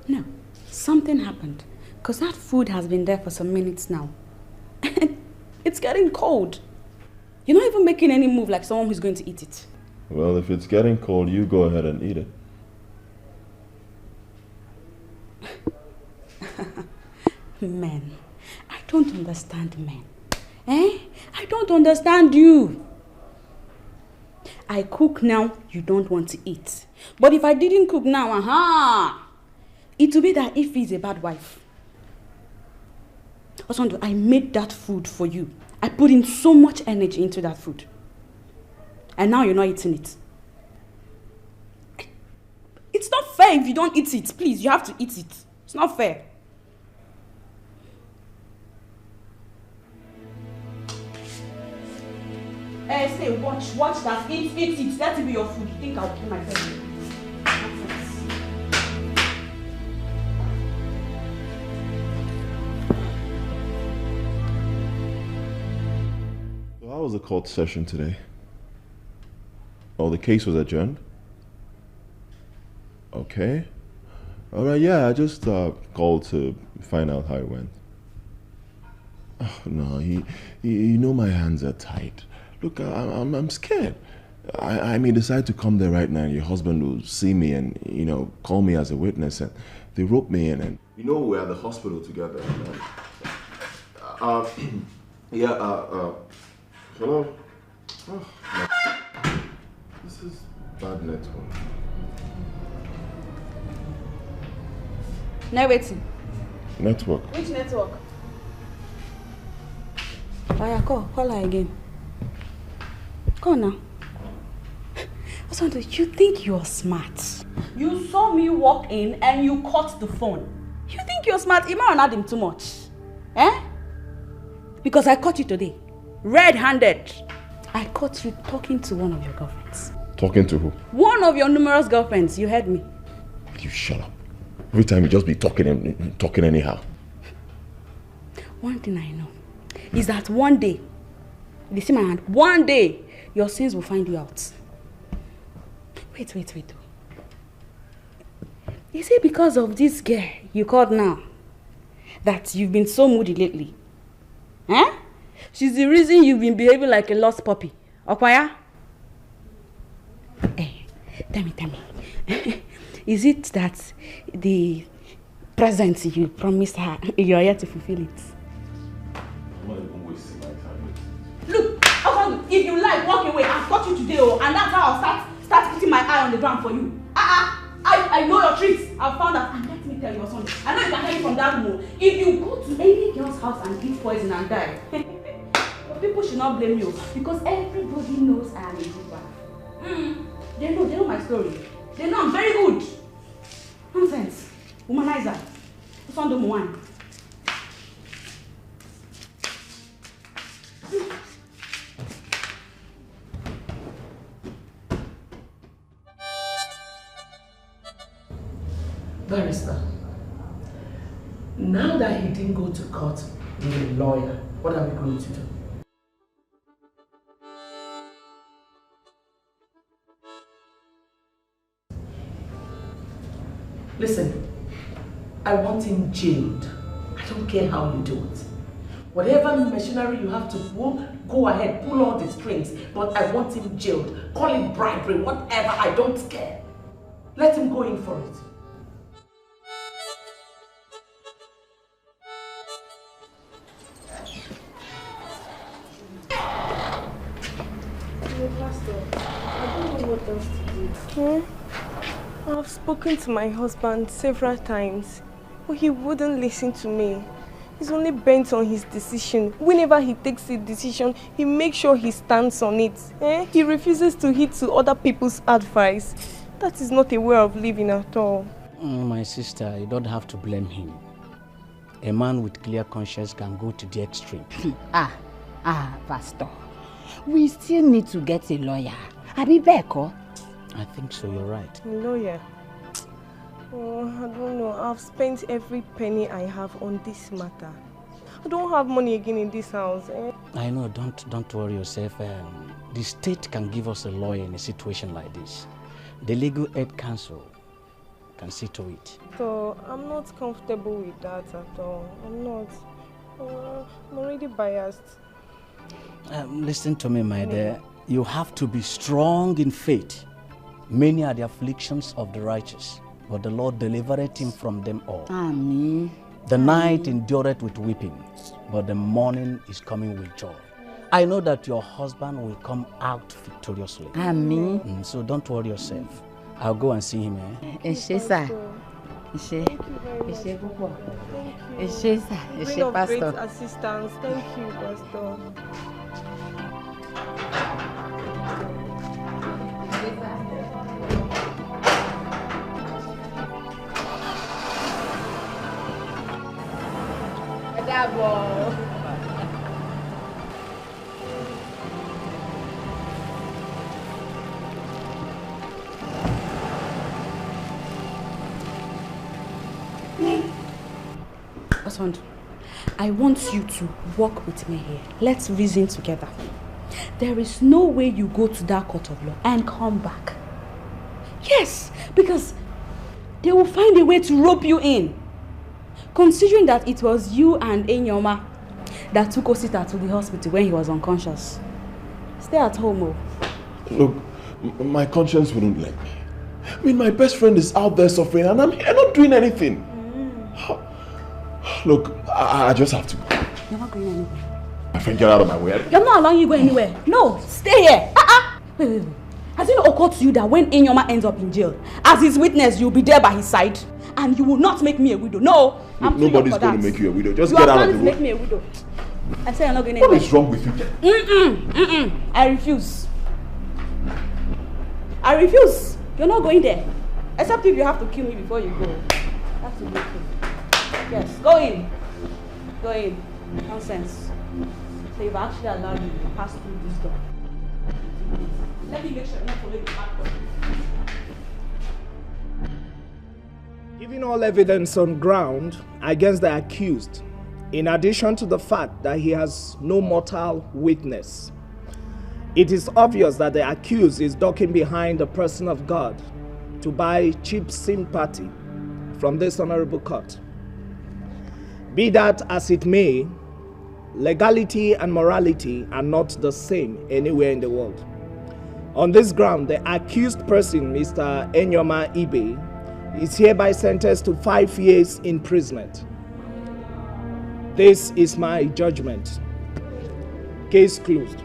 S4: No, something happened. Because that food has been there for some minutes now. It's getting cold. You're not even making any move like someone who's going to eat it.
S2: Well, if it's getting cold, you go ahead and eat it.
S4: Men. I don't understand men. Eh? I don't understand you. I cook now, you don't want to eat. But if I didn't cook now, it would be that if he's a bad wife. Osandru, I made that food for you. I put in so much energy into that food. And now you're not eating it. It's not fair if you don't eat it. Please, you have to eat it. It's not fair. Say, watch that. Eat it. Let it be your food. You think I'll kill myself?
S2: So how was the court session today? Oh, the case was adjourned? Okay. Alright, yeah, I just called to find out how it went. Oh, no, you know my hands are tied. Look, I'm scared. I may decide to come there right now and your husband will see me and, you know, call me as a witness and they rope me in and... You know, we're at the hospital together. Hello? Oh, this is bad network.
S4: No, waiting.
S2: Network.
S4: Which network? Aya, call her again. Go on now. Osandru, you think you're smart? You saw me walk in and you caught the phone. You think you're smart? You might not him too much. Eh? Because I caught you today. Red-handed. I caught you talking to one of your girlfriends.
S2: Talking to who?
S4: One of your numerous girlfriends. You heard me.
S2: You shut up. Every time you just be talking anyhow.
S4: One thing I know is that one day, you see my hand, one day, your sins will find you out. Wait. Is it because of this girl you called now that you've been so moody lately? Eh? She's the reason you've been behaving like a lost puppy. Okwaya? Hey, tell me. Is it that the present you promised her, you're here to fulfill it?
S2: I'm not even wasting my time.
S4: Look, if you like, walk away. I've got you today, and that's how I'll start putting my eye on the ground for you. I know your tricks. I've found out. And let me tell you something. I know you can hear me from that room. If you go to any girl's house and eat poison and die, people should not blame you because everybody knows I am a good wife. They know my story. They know I'm very good. Nonsense. Womanizer. Sondo Mwan.
S8: Barrister, now that he didn't go to court with a lawyer, what are we going to do? Listen, I want him jailed. I don't care how you do it. Whatever machinery you have to pull, go ahead, pull all the strings. But I want him jailed. Call it bribery, whatever, I don't care. Let him go in for it.
S16: I don't know what else to do. I've spoken to my husband several times, but he wouldn't listen to me. He's only bent on his decision. Whenever he takes a decision, he makes sure he stands on it. He refuses to heed to other people's advice. That is not a way of living at all.
S21: My sister, you don't have to blame him. A man with clear conscience can go to the extreme.
S12: Pastor. We still need to get a lawyer. Abi Beko?
S21: I think so, you're right.
S16: A lawyer? Oh, I don't know. I've spent every penny I have on this matter. I don't have money again in this house.
S21: I know, don't worry yourself. The state can give us a lawyer in a situation like this. The Legal Aid Council can see to it.
S16: So, I'm not comfortable with that at all. I'm not. I'm already biased.
S21: Listen to me, my dear. You have to be strong in faith. Many are the afflictions of the righteous, but the Lord delivereth him from them all.
S12: Amen.
S21: The night endureth with weeping, but the morning is coming with joy. I know that your husband will come out victoriously.
S12: Amen.
S21: So don't worry yourself. I'll go and see him.
S12: Eshe, sir. Eshe. Eshe, Papa. Eshe, sir. Eshe, Pastor.
S16: Great assistance. Thank you, Pastor.
S4: Oswald, I want you to walk with me here. Let's reason together. There is no way you go to that court of law and come back. Yes, because they will find a way to rope you in. Considering that it was you and Enyoma that took Osita to the hospital when he was unconscious. Stay at home, oh.
S2: Look, my conscience wouldn't let me. I mean, my best friend is out there suffering and I'm here not doing anything. Look, I just have to go.
S4: You're not going anywhere.
S2: My friend, get out of my way.
S4: I'm not allowing you to go anywhere. No, stay here. Wait. Has it not occurred to you that when Enyoma ends up in jail, as his witness, you'll be there by his side? And you will not make me a widow. No, I'm
S2: nobody's going to make you a widow. Just
S4: you
S2: get out of the
S4: way. You are planning to make me a widow. I say you're not going
S2: anywhere.
S4: anywhere.
S2: What is wrong with you?
S4: I refuse. I refuse. You're not going there. Except if you have to kill me before you go. That's a good thing. Yes, go in. Go in. Nonsense. So you've actually allowed you to pass through this door. Let me make sure you're not following the back door.
S14: Giving all evidence on ground against the accused, in addition to the fact that he has no mortal witness, it is obvious that the accused is ducking behind the person of God to buy cheap sympathy from this honorable court. Be that as it may, legality and morality are not the same anywhere in the world. On this ground, the accused person, Mr. Enyoma Ibe, is hereby sentenced to 5 years imprisonment. This is my judgment. Case closed.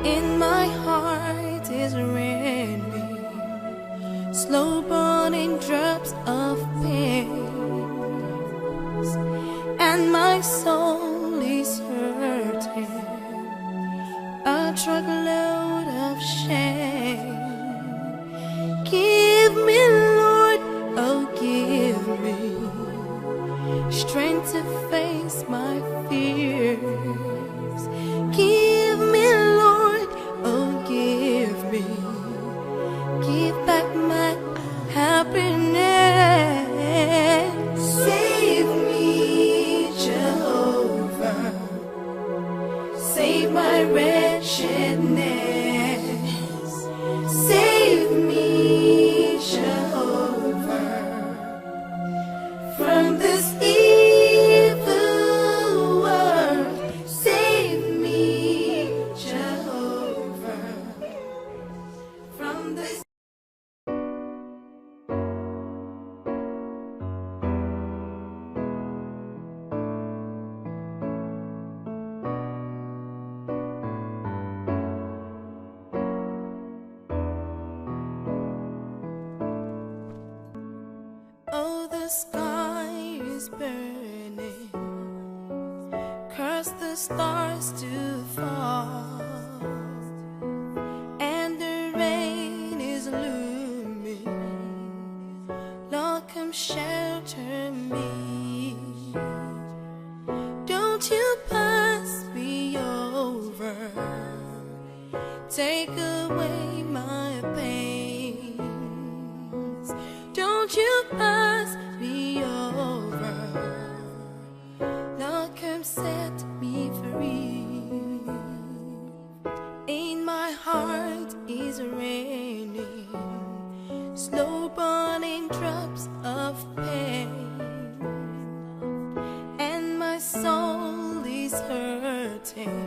S18: In my heart is raining slow burning drops of pain, and my soul is hurting a truckload of shame. Give me, Lord, oh give me strength to face my fears. Give me, Lord, oh give me, give back my happiness. Save me, Jehovah, save my wretchedness. Save me, Jehovah, from this evil world. Save me, Jehovah, from this. Oh, the sky is burning, curse the stars to fall, and the rain is looming. Lord, come shelter me. Don't you pass me over, take away my pains. Don't you pass me over, Lord, come set me free. In my heart is raining slow burning drops of pain, and my soul is hurting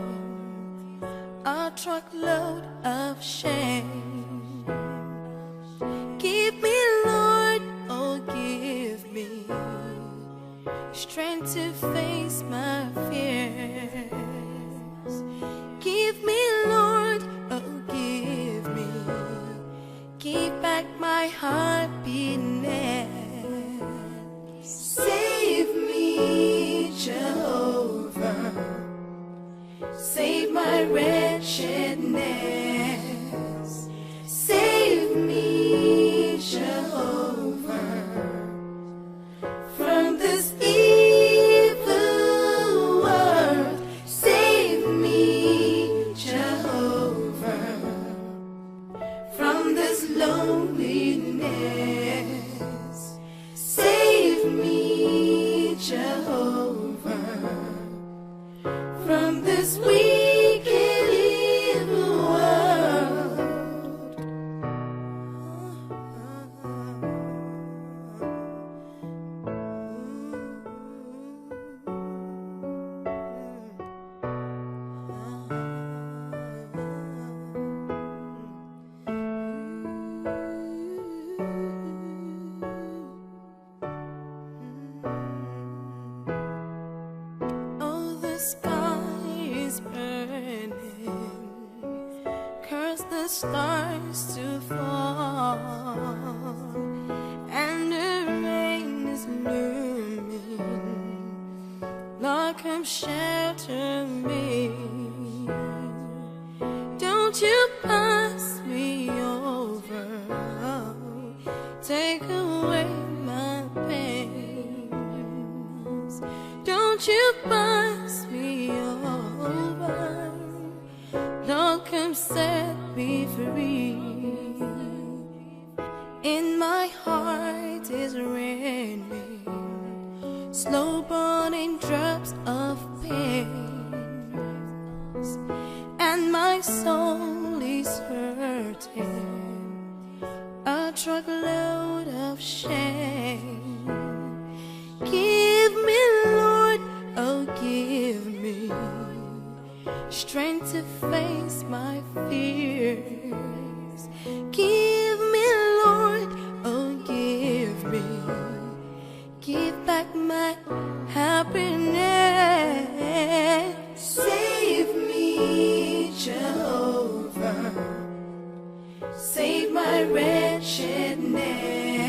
S18: a truckload of shame. Give me, Lord, oh give me strength to face my fears. Give me, Lord, oh give me, give back my happiness. Save me, Jehovah, save my wretchedness. Save me, Jehovah, from this evil world. Save me, Jehovah, from this loneliness. Save me, Jehovah, from this wicked evil world. Oh, the sky is burning, curse the stars to fall, and the rain is looming. Lord, come shelter me. Don't you pass me over, take away my pains. Don't you pass me over, Lord, come set me free. In my heart is raining slow burning drops of pain, and my soul is hurting a truckload of shame. Give me, Lord, oh give me strength to face my fears. Give me, Lord, oh give me, give back my happiness. Save me, Jehovah, Save my wretchedness.